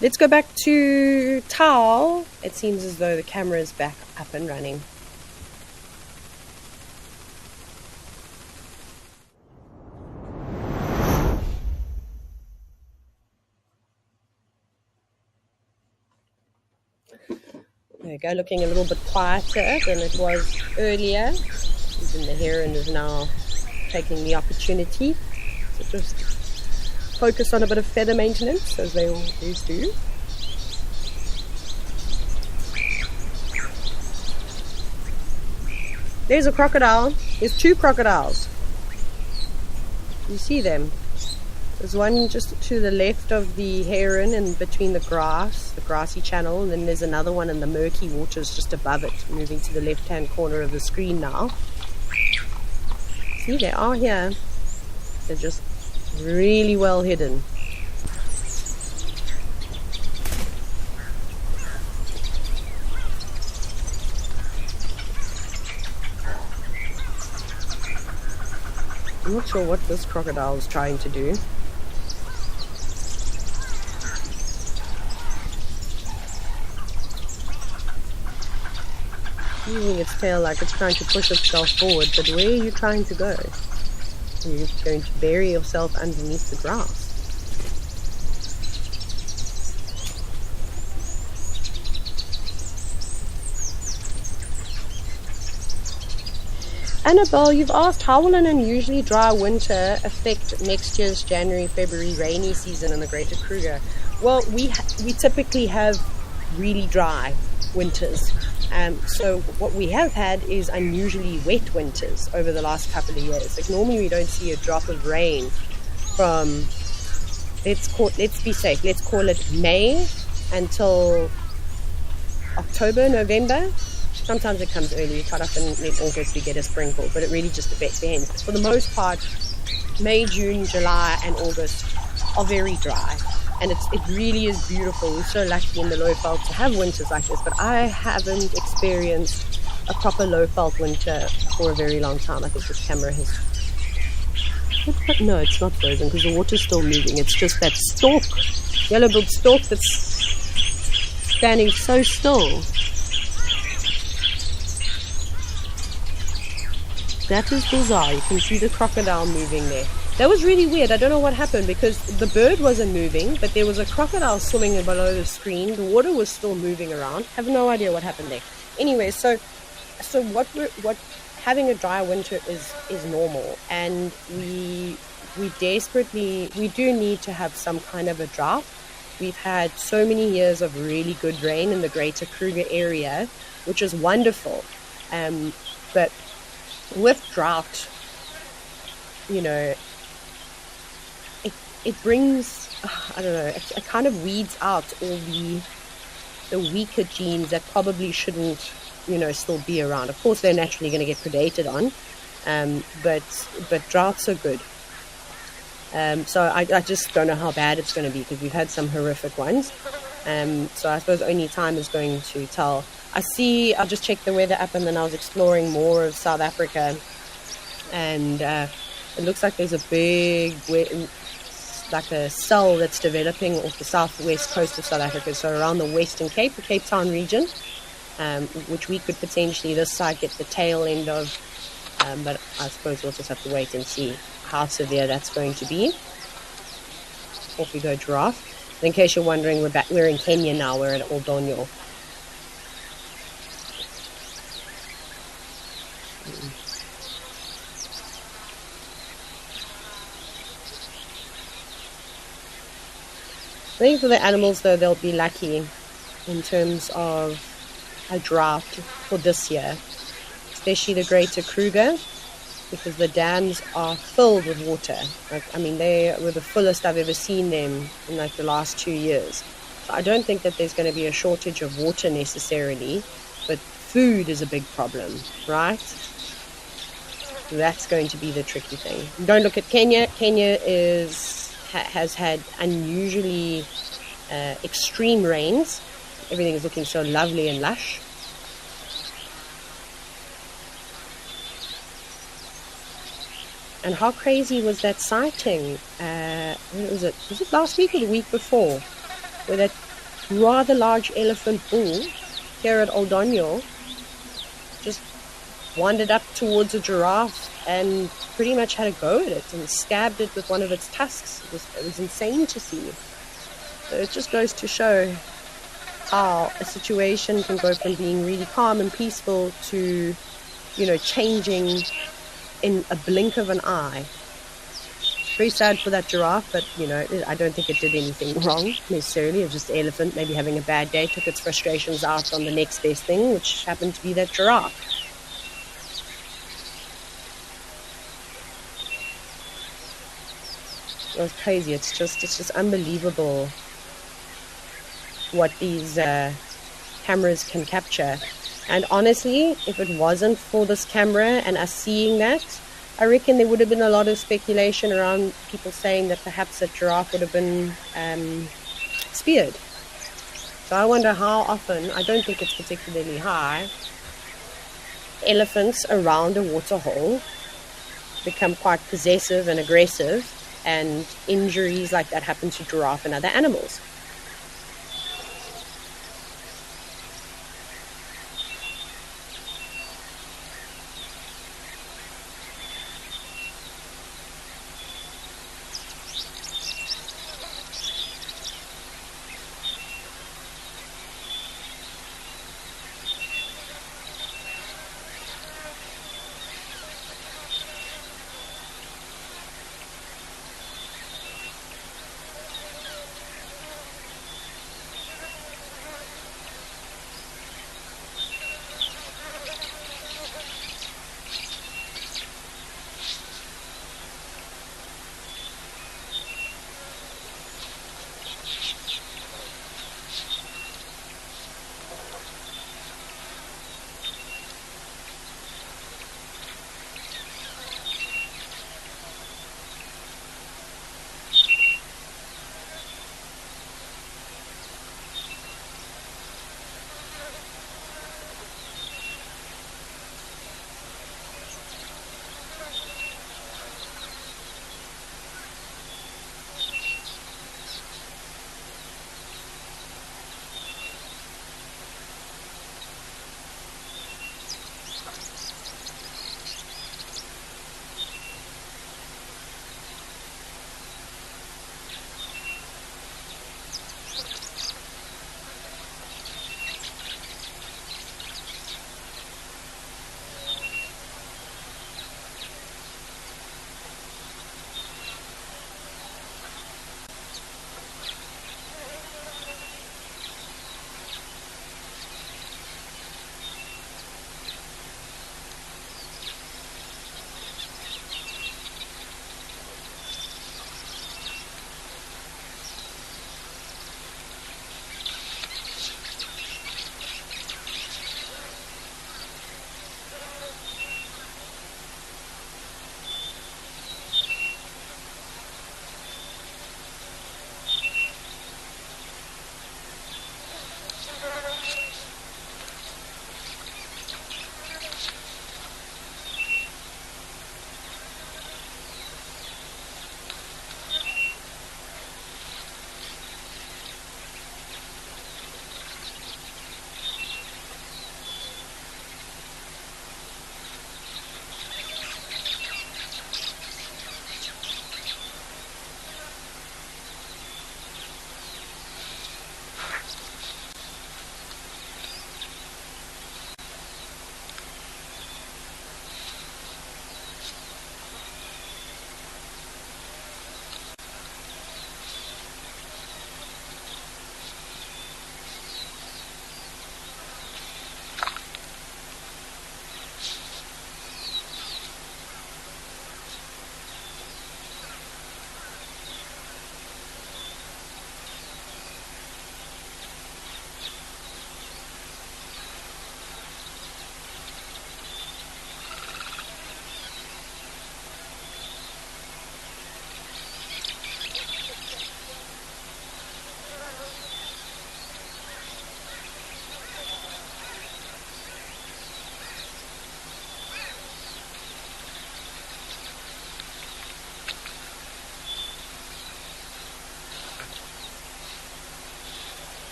[SPEAKER 1] let's go back to Tau. It seems as though the camera is back up and running. There we go, looking a little bit quieter than it was earlier. Even the heron is now taking the opportunity to just focus on a bit of feather maintenance, as they always do. There's a crocodile. There's 2 crocodiles. You see them? There's one just to the left of the heron and between the grassy channel, and then there's another one in the murky waters just above it, moving to the left-hand corner of the screen now. See, they are here. They're just really well hidden. I'm not sure what this crocodile is trying to do. Using its tail like it's trying to push itself forward, but where are you trying to go? Are you going to bury yourself underneath the grass? Annabelle, you've asked, how will an unusually dry winter affect next year's January-February rainy season in the Greater Kruger? Well, we typically have really dry winters. So what we have had is unusually wet winters over the last couple of years. Like normally we don't see a drop of rain from, let's be safe, let's call it May until October, November. Sometimes it comes early, quite often in August we get a sprinkle, but it really just depends. But for the most part, May, June, July and August are very dry. And it really is beautiful. We're so lucky in the Lowveld to have winters like this, but I haven't experienced a proper Lowveld winter for a very long time. I think this camera has... No, it's not frozen because the water's still moving. It's just that stalk, yellow-billed stalk that's standing so still. That is bizarre. You can see the crocodile moving there. That was really weird. I don't know what happened because the bird wasn't moving, but there was a crocodile swimming below the screen. The water was still moving around. Have no idea what happened there. Anyway, so what having a dry winter is normal, and we do need to have some kind of a drought. We've had so many years of really good rain in the Greater Kruger area, which is wonderful. But with drought, you know, it brings, I don't know, it kind of weeds out all the weaker genes that probably shouldn't, you know, still be around. Of course, they're naturally going to get predated on, but droughts are good. So I just don't know how bad it's going to be because we've had some horrific ones. So I suppose only time is going to tell. I just checked the weather app and then I was exploring more of South Africa, and it looks like there's a big, like a cell that's developing off the southwest coast of South Africa, so around the Western Cape, the Cape Town region, which we could potentially this side get the tail end of, but I suppose we'll just have to wait and see how severe that's going to be. Off we go, giraffe. In case you're wondering, we're in Kenya now. We're at Oldonyo. I think for the animals, though, they'll be lucky in terms of a drought for this year, especially the Greater Kruger, because the dams are filled with water. I mean, they were the fullest I've ever seen them in like the last 2 years. So I don't think that there's going to be a shortage of water necessarily, but food is a big problem, right? That's going to be the tricky thing. Don't look at Kenya. Kenya has had unusually extreme rains. Everything is looking so lovely and lush. And how crazy was that sighting? When was it? Was it last week or the week before? Where that rather large elephant bull here at Oldonyo just wandered up towards a giraffe and pretty much had a go at it and stabbed it with one of its tusks. It was insane to see. So it just goes to show how a situation can go from being really calm and peaceful to, you know, changing in a blink of an eye. Very sad for that giraffe, but I don't think it did anything wrong necessarily. It was just the elephant maybe having a bad day, took its frustrations out on the next best thing, which happened to be that giraffe. It was crazy. It's just unbelievable what these cameras can capture. And honestly, if it wasn't for this camera and us seeing that, I reckon there would have been a lot of speculation around people saying that perhaps a giraffe would have been speared. So I wonder how often, I don't think it's particularly high, elephants around a waterhole become quite possessive and aggressive, and injuries like that happen to giraffe and other animals.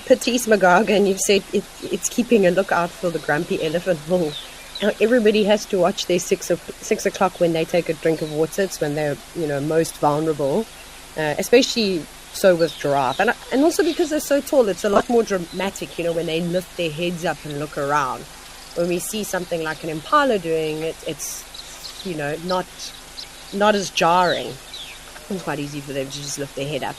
[SPEAKER 1] Patisse McGargan, you've said it's keeping a lookout for the grumpy elephant bull. Now, everybody has to watch their 6 o'clock when they take a drink of water. It's when they're, most vulnerable, especially so with giraffe. And also because they're so tall, it's a lot more dramatic, when they lift their heads up and look around. When we see something like an impala doing it, it's, not as jarring. It's quite easy for them to just lift their head up.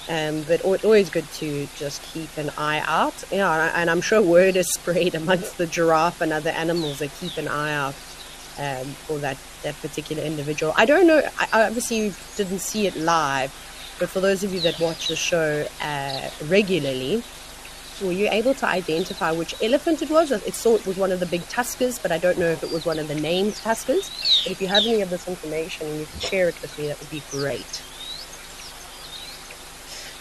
[SPEAKER 1] But always good to just keep an eye out. And I'm sure word is spread amongst the giraffe and other animals that keep an eye out for that particular individual. I don't know, I obviously didn't see it live, but for those of you that watch the show regularly, were you able to identify which elephant it was? It saw it was one of the big tuskers, but I don't know if it was one of the named tuskers. But if you have any of this information and you can share it with me, that would be great.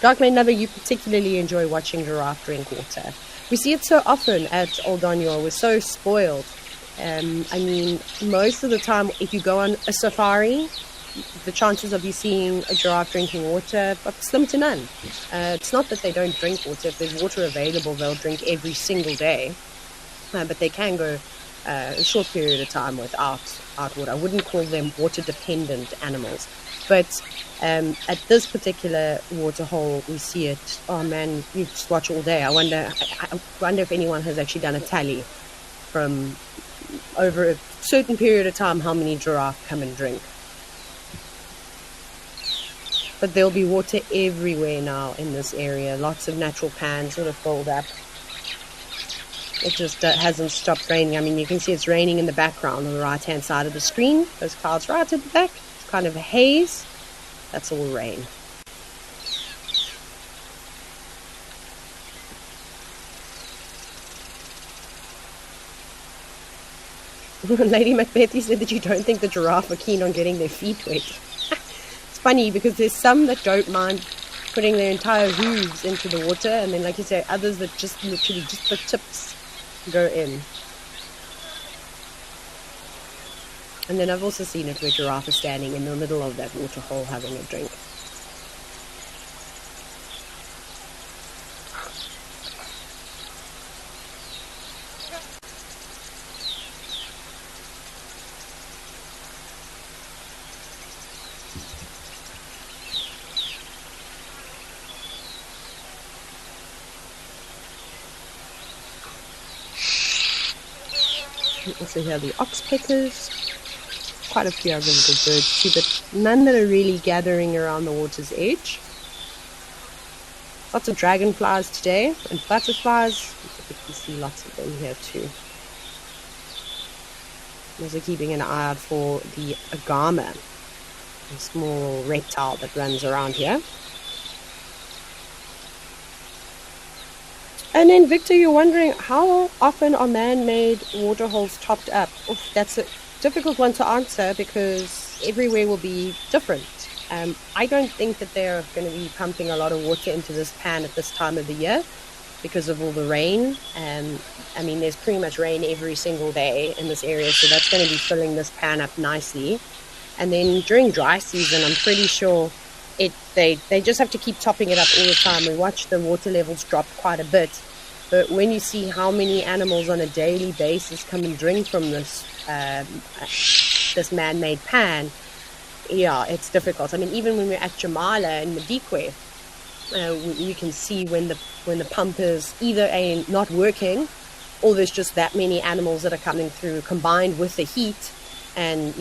[SPEAKER 1] Darkman Lover, you particularly enjoy watching giraffe drink water. We see it so often at Old Donyor. We're so spoiled. Most of the time, if you go on a safari, the chances of you seeing a giraffe drinking water are slim to none. It's not that they don't drink water. If there's water available, they'll drink every single day. But they can go a short period of time without water. I wouldn't call them water-dependent animals. But at this particular waterhole, we see it. Oh man, you just watch all day. I wonder if anyone has actually done a tally from over a certain period of time how many giraffe come and drink. But there'll be water everywhere now in this area. Lots of natural pans sort of filled up. It just hasn't stopped raining. I mean, you can see it's raining in the background on the right-hand side of the screen. Those clouds right at the back. It's kind of a haze. That's all rain. Lady Macbeth, you said that you don't think the giraffe are keen on getting their feet wet. Funny because there's some that don't mind putting their entire hooves into the water, and then like you say, others that just literally just the tips go in. And then I've also seen it where giraffe is standing in the middle of that water hole having a drink. Also here the oxpeckers, quite a few other little birds too, but none that are really gathering around the water's edge. Lots of dragonflies today and butterflies. You typically see lots of them here too. I'm also keeping an eye out for the agama, a small reptile that runs around here. And then, Victor, you're wondering, how often are man-made waterholes topped up? Oof, that's a difficult one to answer because everywhere will be different. I don't think that they're going to be pumping a lot of water into this pan at this time of the year because of all the rain. There's pretty much rain every single day in this area, so that's going to be filling this pan up nicely. And then during dry season, I'm pretty sure they just have to keep topping it up all the time. We watch the water levels drop quite a bit, but when you see how many animals on a daily basis come and drink from this this man-made pan, yeah, it's difficult. I mean, even when we're at Jamala and Madikwe, you can see when the pump is either not working, or there's just that many animals that are coming through, combined with the heat. And,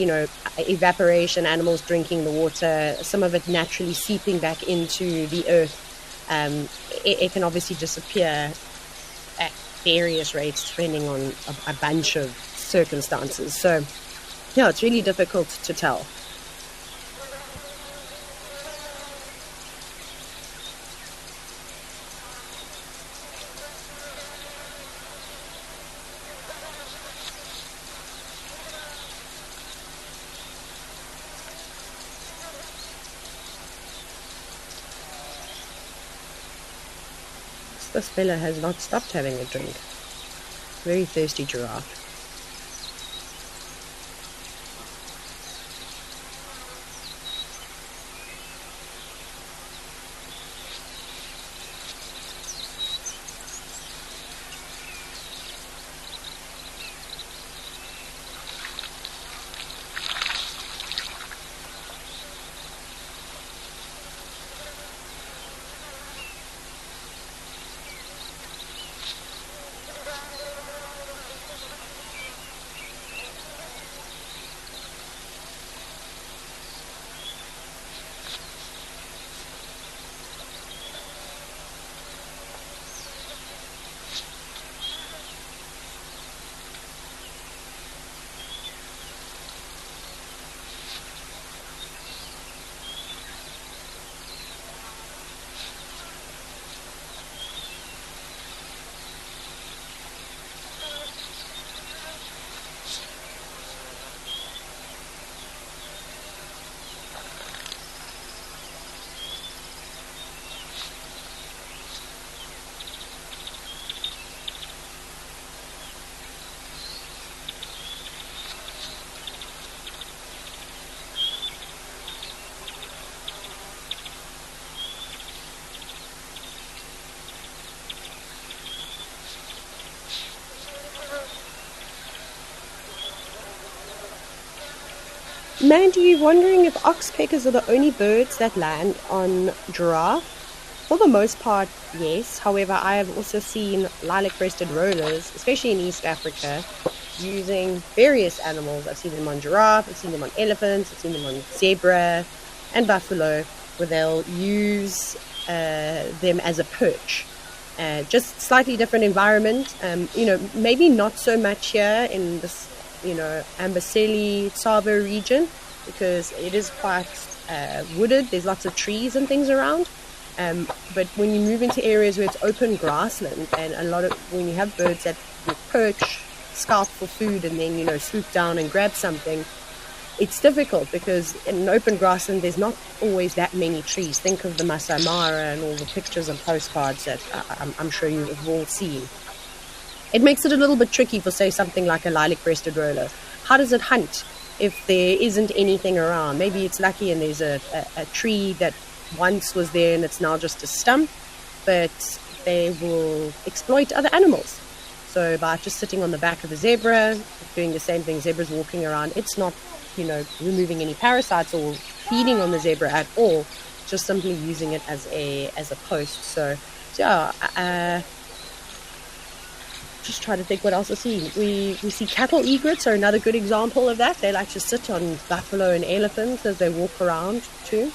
[SPEAKER 1] evaporation, animals drinking the water, some of it naturally seeping back into the earth. It can obviously disappear at various rates depending on a bunch of circumstances. So, yeah, it's really difficult to tell. This fella has not stopped having a drink. Very thirsty giraffe. Mandy, you wondering if oxpeckers are the only birds that land on giraffe? For the most part, yes. However, I have also seen lilac-breasted rollers, especially in East Africa, using various animals. I've seen them on giraffe, I've seen them on elephants, I've seen them on zebra and buffalo, where they'll use them as a perch. Just slightly different environment. Maybe not so much here in this, Amboseli, Tsavo region, because it is quite wooded. There's lots of trees and things around. But when you move into areas where it's open grassland, and when you have birds that will perch, scout for food, and then swoop down and grab something, it's difficult because in open grassland there's not always that many trees. Think of the Masai Mara and all the pictures and postcards that I'm sure you've all seen. It makes it a little bit tricky for, say, something like a lilac-breasted roller. How does it hunt if there isn't anything around? Maybe it's lucky and there's a tree that once was there and it's now just a stump, but they will exploit other animals. So by just sitting on the back of a zebra, doing the same thing, zebra's walking around, it's not, removing any parasites or feeding on the zebra at all, just simply using it as a post. So yeah, just try to think what else I see. We see cattle egrets are another good example of that. They like to sit on buffalo and elephants as they walk around too.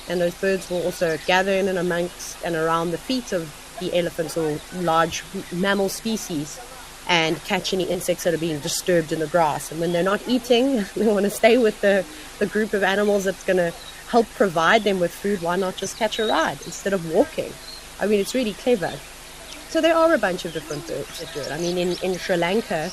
[SPEAKER 1] And those birds will also gather in and amongst and around the feet of the elephants or large mammal species and catch any insects that are being disturbed in the grass. And when they're not eating, they want to stay with the group of animals that's going to help provide them with food. Why not just catch a ride instead of walking? I mean, it's really clever. So there are a bunch of different birds that do it. I mean, in Sri Lanka,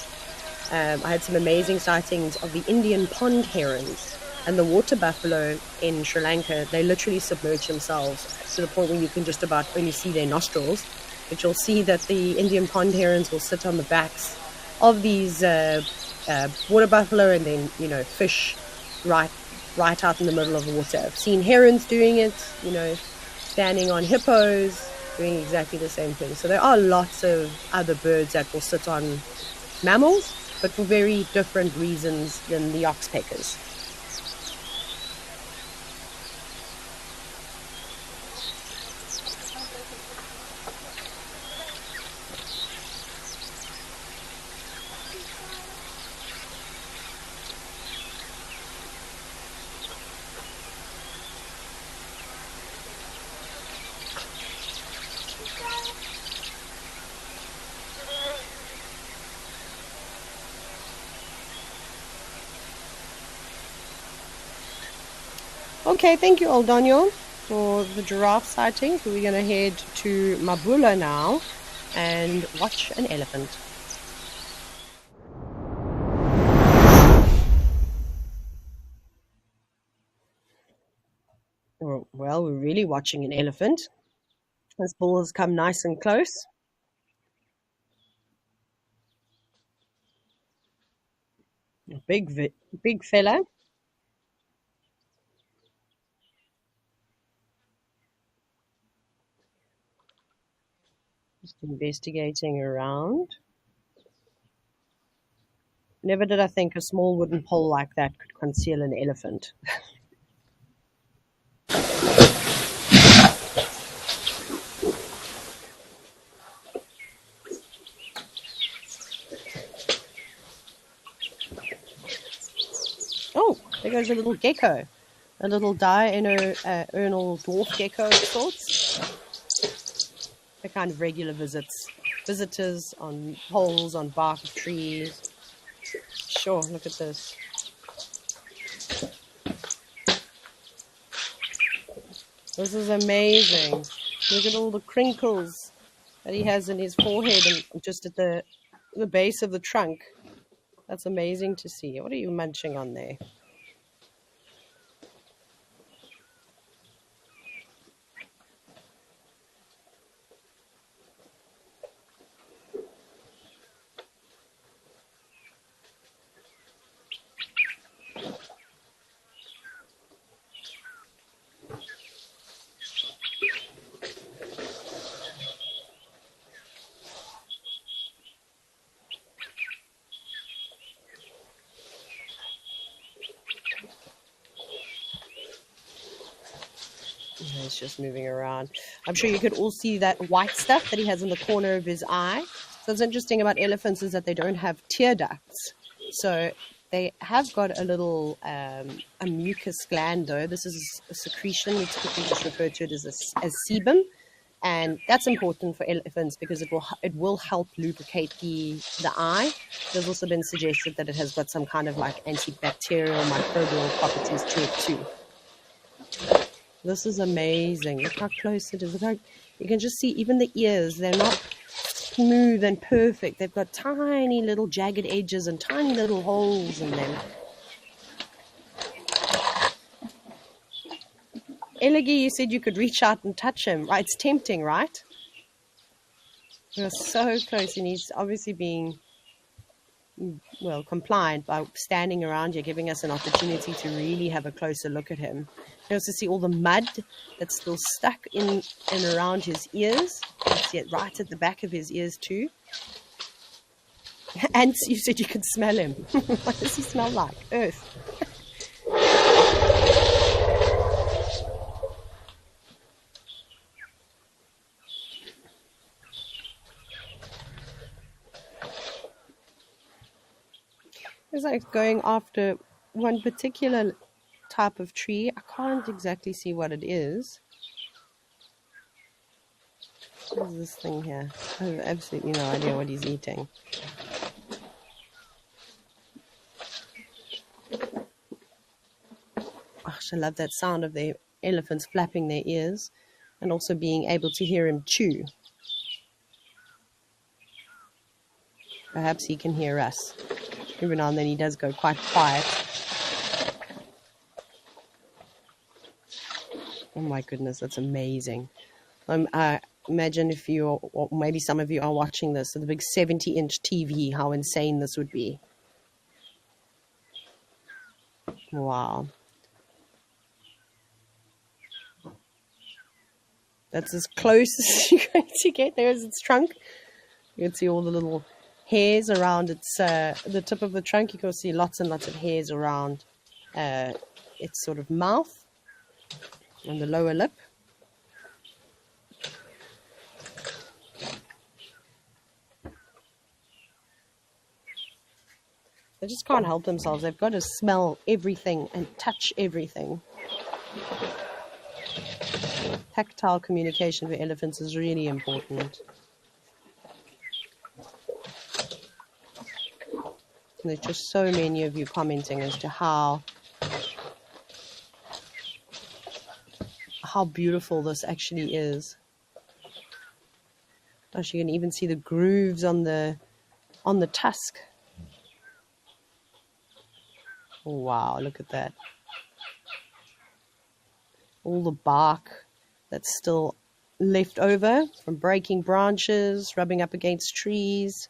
[SPEAKER 1] I had some amazing sightings of the Indian pond herons and the water buffalo in Sri Lanka. They literally submerge themselves to the point where you can just about only see their nostrils. But you'll see that the Indian pond herons will sit on the backs of these water buffalo and then, fish right out in the middle of the water. I've seen herons doing it, standing on hippos, doing exactly the same thing. So there are lots of other birds that will sit on mammals, but for very different reasons than the oxpeckers. Okay, thank you, old Daniel, for the giraffe sightings. We're going to head to Mabula now and watch an elephant. Well, we're really watching an elephant. This bull has come nice and close. A big fella. Just investigating around. Never did I think a small wooden pole like that could conceal an elephant. Oh, there goes a little gecko. A little diurnal dwarf gecko of sorts. The kind of regular visitors on poles, on bark of trees. Sure, look at this. This is amazing. Look at all the crinkles that he has in his forehead and just at the base of the trunk. That's amazing to see. What are you munching on there? is just moving around. I'm sure you could all see that white stuff that he has in the corner of his eye. So what's interesting about elephants is that they don't have tear ducts. So they have got a little a mucus gland, though. This is a secretion. We typically just refer to it as sebum. And that's important for elephants because it will help lubricate the eye. There's also been suggested that it has got some kind of like antibacterial, microbial properties to it too. This is amazing. Look how close it is. Look how, you can just see even the ears. They're not smooth and perfect. They've got tiny little jagged edges and tiny little holes in them. Eligi, you said you could reach out and touch him. Right? It's tempting, right? You're so close, and he's obviously being, well, compliant by standing around here, giving us an opportunity to really have a closer look at him. You also see all the mud that's still stuck in and around his ears. You see it right at the back of his ears too. And you said you could smell him. What does he smell like? Earth. It's like going after one particular type of tree. I can't exactly see what it is. What is this thing here? I have absolutely no idea what he's eating. Gosh, I love that sound of the elephants flapping their ears and also being able to hear him chew. Perhaps he can hear us. Every now and then he does go quite quiet. Oh my goodness, that's amazing. I imagine if you, or maybe some of you are watching this, the big 70-inch TV, how insane this would be. Wow. That's as close as you're going to get. There's its trunk. You can see all the little hairs around its the tip of the trunk. You can see lots and lots of hairs around its sort of mouth and the lower lip. They just can't help themselves. They've got to smell everything and touch everything. Tactile communication for elephants is really important. And there's just so many of you commenting as to how beautiful this actually is. Gosh, you can even see the grooves on the tusk. Oh, wow, look at that. All the bark that's still left over from breaking branches, rubbing up against trees.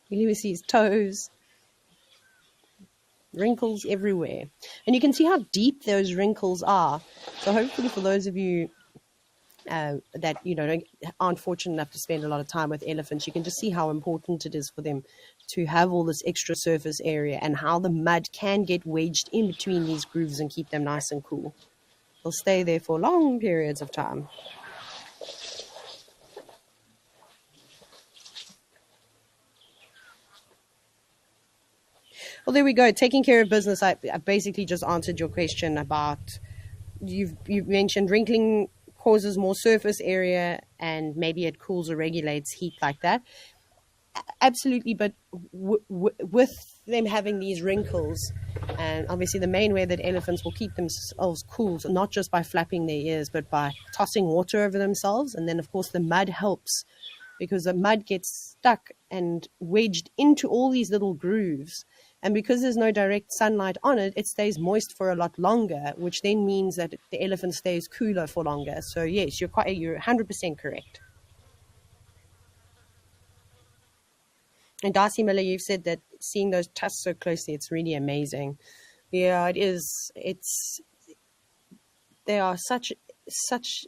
[SPEAKER 1] You can even see his toes. Wrinkles everywhere. And you can see how deep those wrinkles are. So hopefully for those of you that, you know, aren't fortunate enough to spend a lot of time with elephants, you can just see how important it is for them to have all this extra surface area and how the mud can get wedged in between these grooves and keep them nice and cool. They'll stay there for long periods of time. Well, there we go. Taking care of business. I basically just answered your question about, you've mentioned wrinkling causes more surface area and maybe it cools or regulates heat like that. Absolutely, but with them having these wrinkles, and obviously the main way that elephants will keep themselves cool, so not just by flapping their ears, but by tossing water over themselves. And then, of course, the mud helps because the mud gets stuck and wedged into all these little grooves. And because there's no direct sunlight on it, it stays moist for a lot longer, which then means that the elephant stays cooler for longer. So yes, you're 100% correct. And Darcy Miller, you've said that seeing those tusks so closely, it's really amazing. Yeah, it is. They are such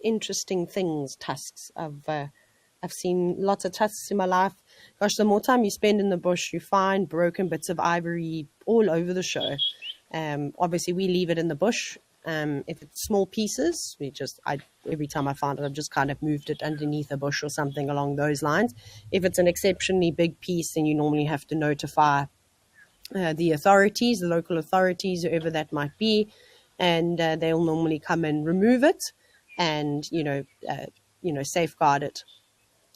[SPEAKER 1] interesting things, tusks. I've seen lots of tusks in my life. Gosh, the more time you spend in the bush, you find broken bits of ivory all over the show. Obviously, we leave it in the bush. If it's small pieces, every time I found it, I've just kind of moved it underneath a bush or something along those lines. If it's an exceptionally big piece, then you normally have to notify the authorities, the local authorities, whoever that might be, and they'll normally come and remove it and safeguard it.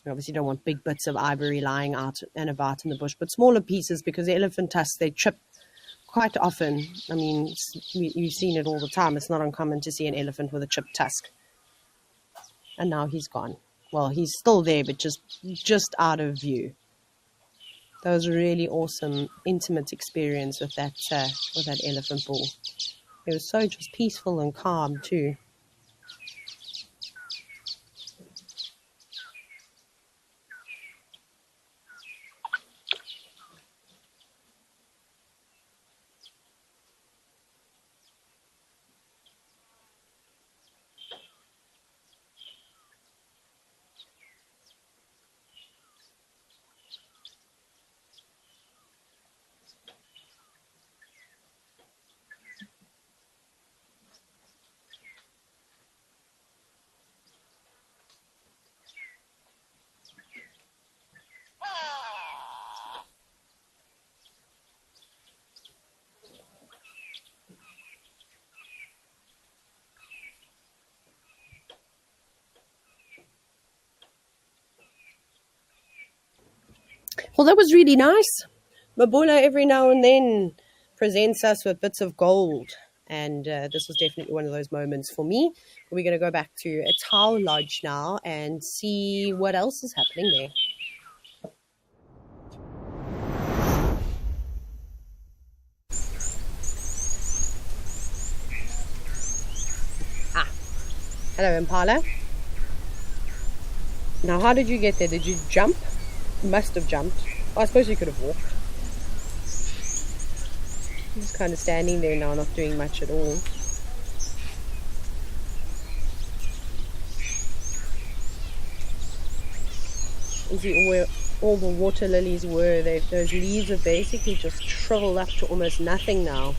[SPEAKER 1] You obviously don't want big bits of ivory lying out and about in the bush, but smaller pieces, because the elephant tusks, they chip quite often. I mean, you've seen it all the time. It's not uncommon to see an elephant with a chipped tusk. And now he's gone. Well, he's still there, but just out of view. That was a really awesome, intimate experience with that elephant bull. It was so just peaceful and calm too. Well, that was really nice. Mabula every now and then presents us with bits of gold. And this was definitely one of those moments for me. We're going to go back to a Tau Lodge now and see what else is happening there. Hello, Impala. Now, how did you get there? Did you jump? You must have jumped. Oh, I suppose you could have walked. I'm just kind of standing there now, not doing much at all. You see where all the water lilies were. Those leaves have basically just shriveled up to almost nothing now.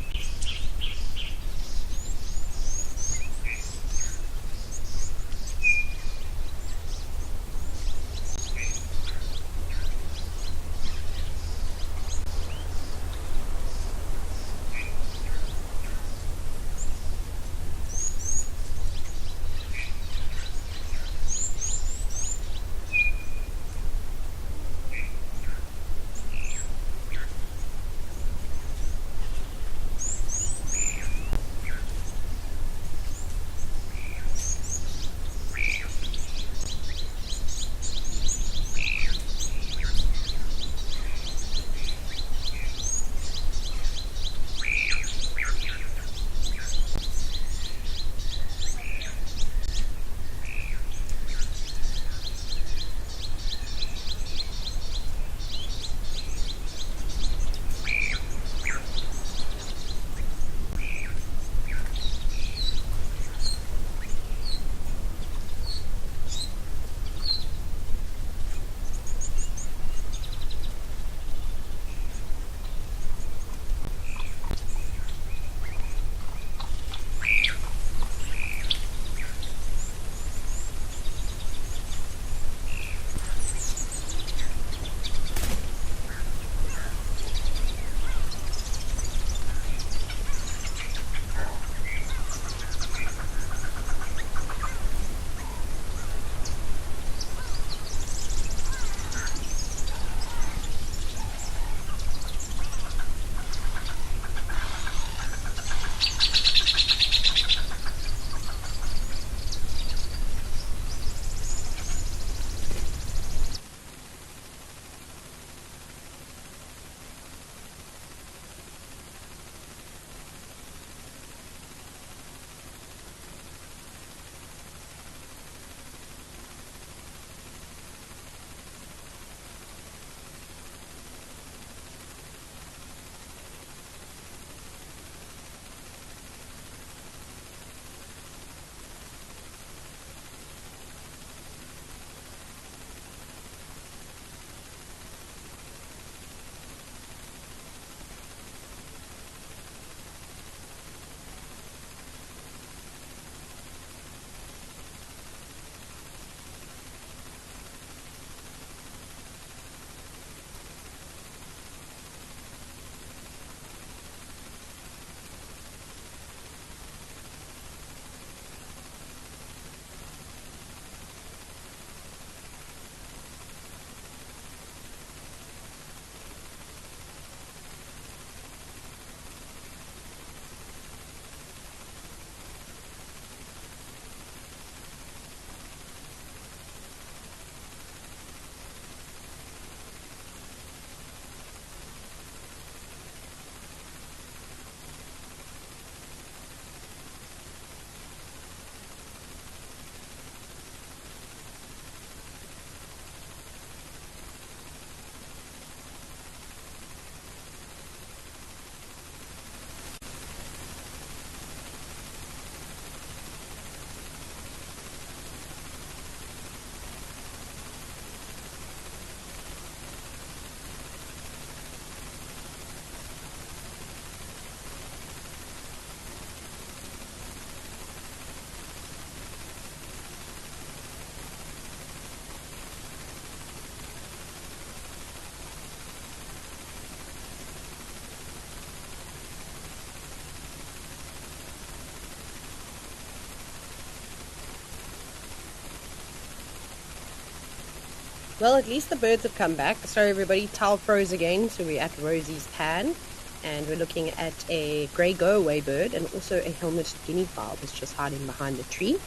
[SPEAKER 1] Well, at least the birds have come back. Sorry everybody, towel froze again, so we're at Rosie's pan. And we're looking at a grey go-away bird and also a helmeted guinea fowl that's just hiding behind the tree.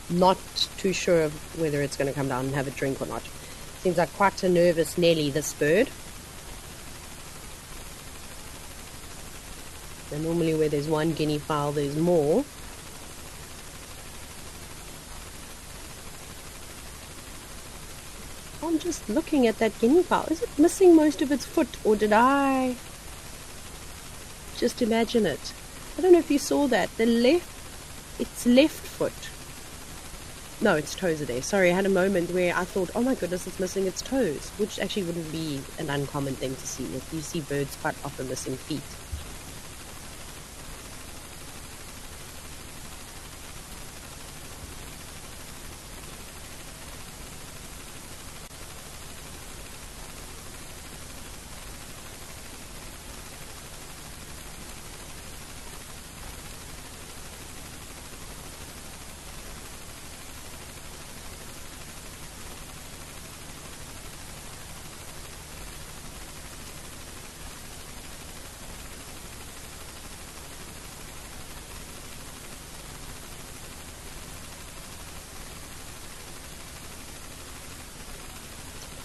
[SPEAKER 1] Not too sure of whether it's going to come down and have a drink or not. Seems like quite a nervous Nelly, this bird. And normally where there's one guinea fowl, there's more. I'm just looking at that guinea fowl. Is it missing most of its foot, or did I just imagine it? I don't know if you saw that. Its left foot. No, its toes are there. Sorry, I had a moment where I thought, oh my goodness, it's missing its toes, which actually wouldn't be an uncommon thing to see. You see birds quite often missing feet.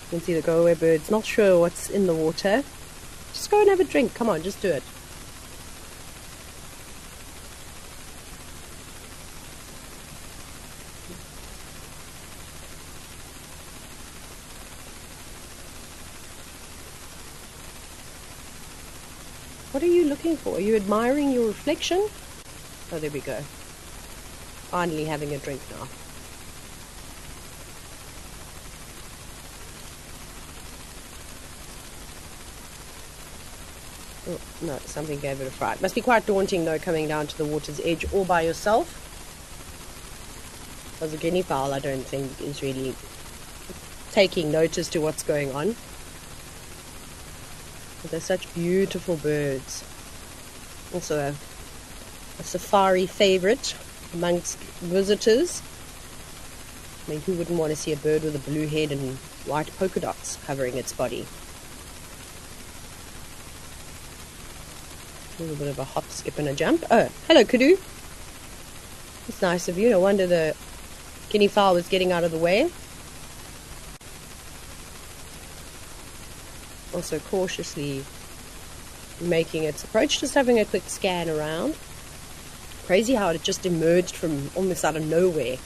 [SPEAKER 1] You can see the go-away birds, not sure what's in the water. Just go and have a drink. Come on, just do it. What are you looking for? Are you admiring your reflection? Oh, there we go. Finally having a drink now. Oh, no, something gave it a fright. Must be quite daunting though, coming down to the water's edge all by yourself. Because a guinea fowl, I don't think, is really taking notice to what's going on. But they're such beautiful birds. Also a safari favorite amongst visitors. I mean, who wouldn't want to see a bird with a blue head and white polka dots covering its body? A little bit of a hop, skip and a jump. Oh, hello kudu. It's nice of you. No wonder the guinea fowl was getting out of the way. Also cautiously making its approach, just having a quick scan around. Crazy how it just emerged from almost out of nowhere.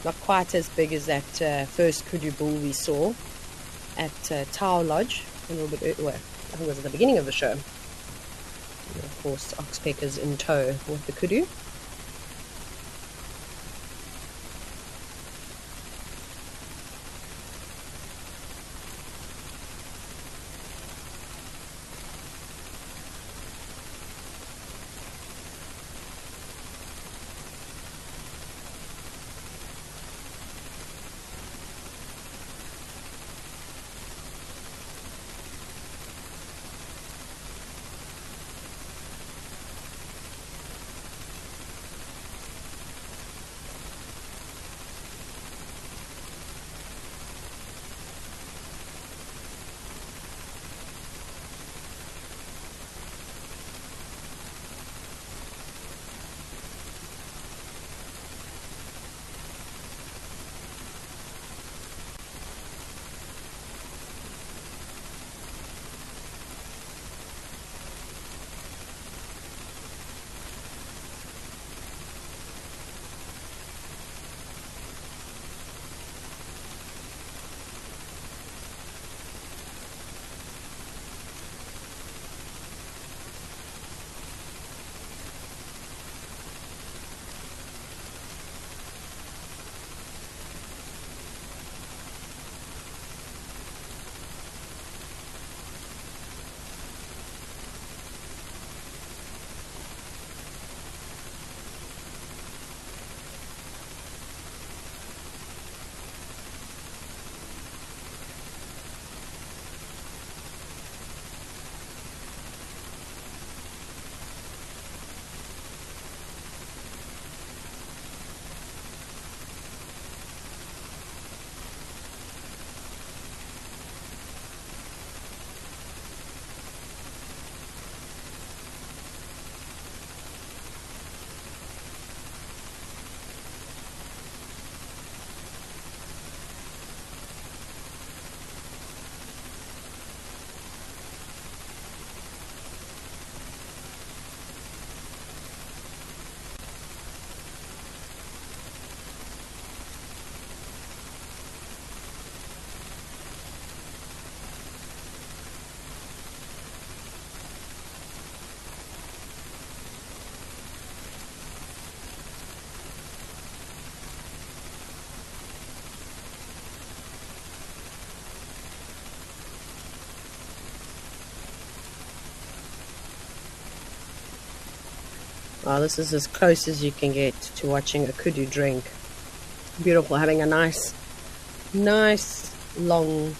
[SPEAKER 1] Not quite as big as that first kudu bull we saw at Tower Lodge. A little bit, well, I think it was at the beginning of the show. And of course, oxpeckers in tow with the kudu. Oh, this is as close as you can get to watching a kudu drink. Beautiful, having a nice long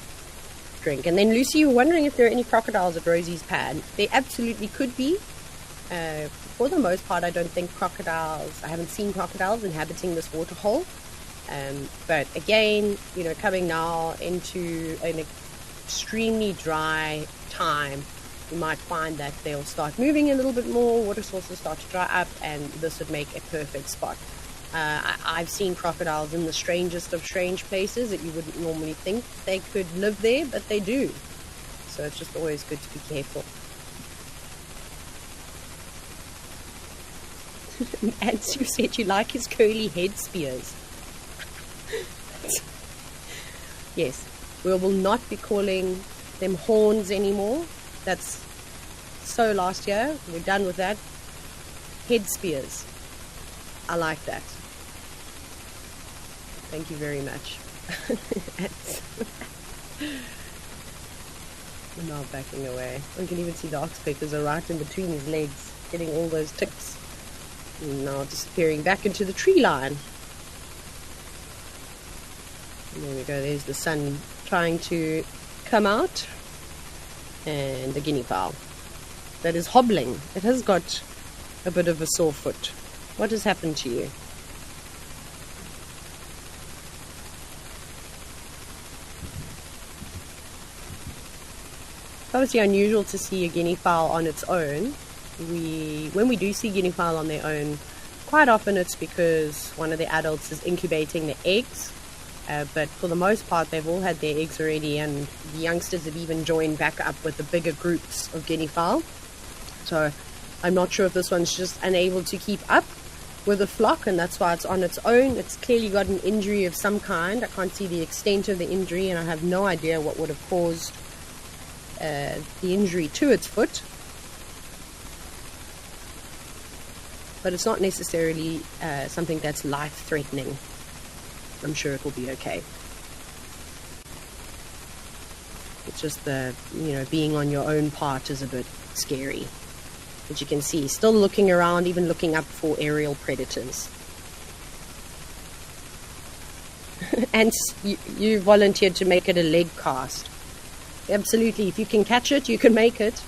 [SPEAKER 1] drink. And then Lucy, you were wondering if there are any crocodiles at Rosie's pad. There absolutely could be. For the most part, I don't think I haven't seen crocodiles inhabiting this waterhole. But again, coming now into an extremely dry time, you might find that they'll start moving a little bit more, water sources start to dry up, and this would make a perfect spot. I've seen crocodiles in the strangest of strange places that you wouldn't normally think they could live there, but they do. So it's just always good to be careful. And Sue said you like his curly head spears. Yes, we will not be calling them horns anymore. That's so last year. We're done with that. Head spears. I like that. Thank you very much. I'm now backing away. I can even see the oxpeckers are right in between his legs, getting all those ticks. And now disappearing back into the tree line. And there we go, there's the sun trying to come out. And the guinea fowl that is hobbling. It has got a bit of a sore foot. What has happened to you? It's obviously unusual to see a guinea fowl on its own. When we do see guinea fowl on their own, quite often it's because one of the adults is incubating the eggs. But for the most part, they've all had their eggs already, and the youngsters have even joined back up with the bigger groups of guinea fowl. So I'm not sure if this one's just unable to keep up with the flock, and that's why it's on its own. It's clearly got an injury of some kind. I can't see the extent of the injury, and I have no idea what would have caused the injury to its foot. But it's not necessarily something that's life-threatening. I'm sure it will be okay. It's just the, being on your own part is a bit scary. As you can see, still looking around, even looking up for aerial predators. And you volunteered to make it a leg cast. Absolutely, if you can catch it, you can make it.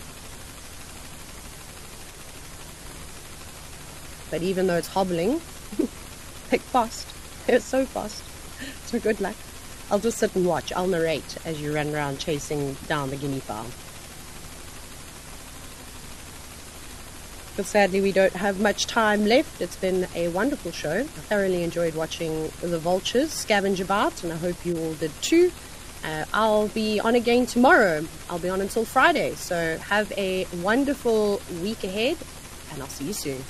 [SPEAKER 1] But even though it's hobbling, they're fast. They're so fast. So good luck. I'll just sit and watch. I'll narrate as you run around chasing down the guinea fowl. But sadly, we don't have much time left. It's been a wonderful show. I thoroughly enjoyed watching the vultures scavenge about, and I hope you all did too. I'll be on again tomorrow. I'll be on until Friday. So have a wonderful week ahead, and I'll see you soon.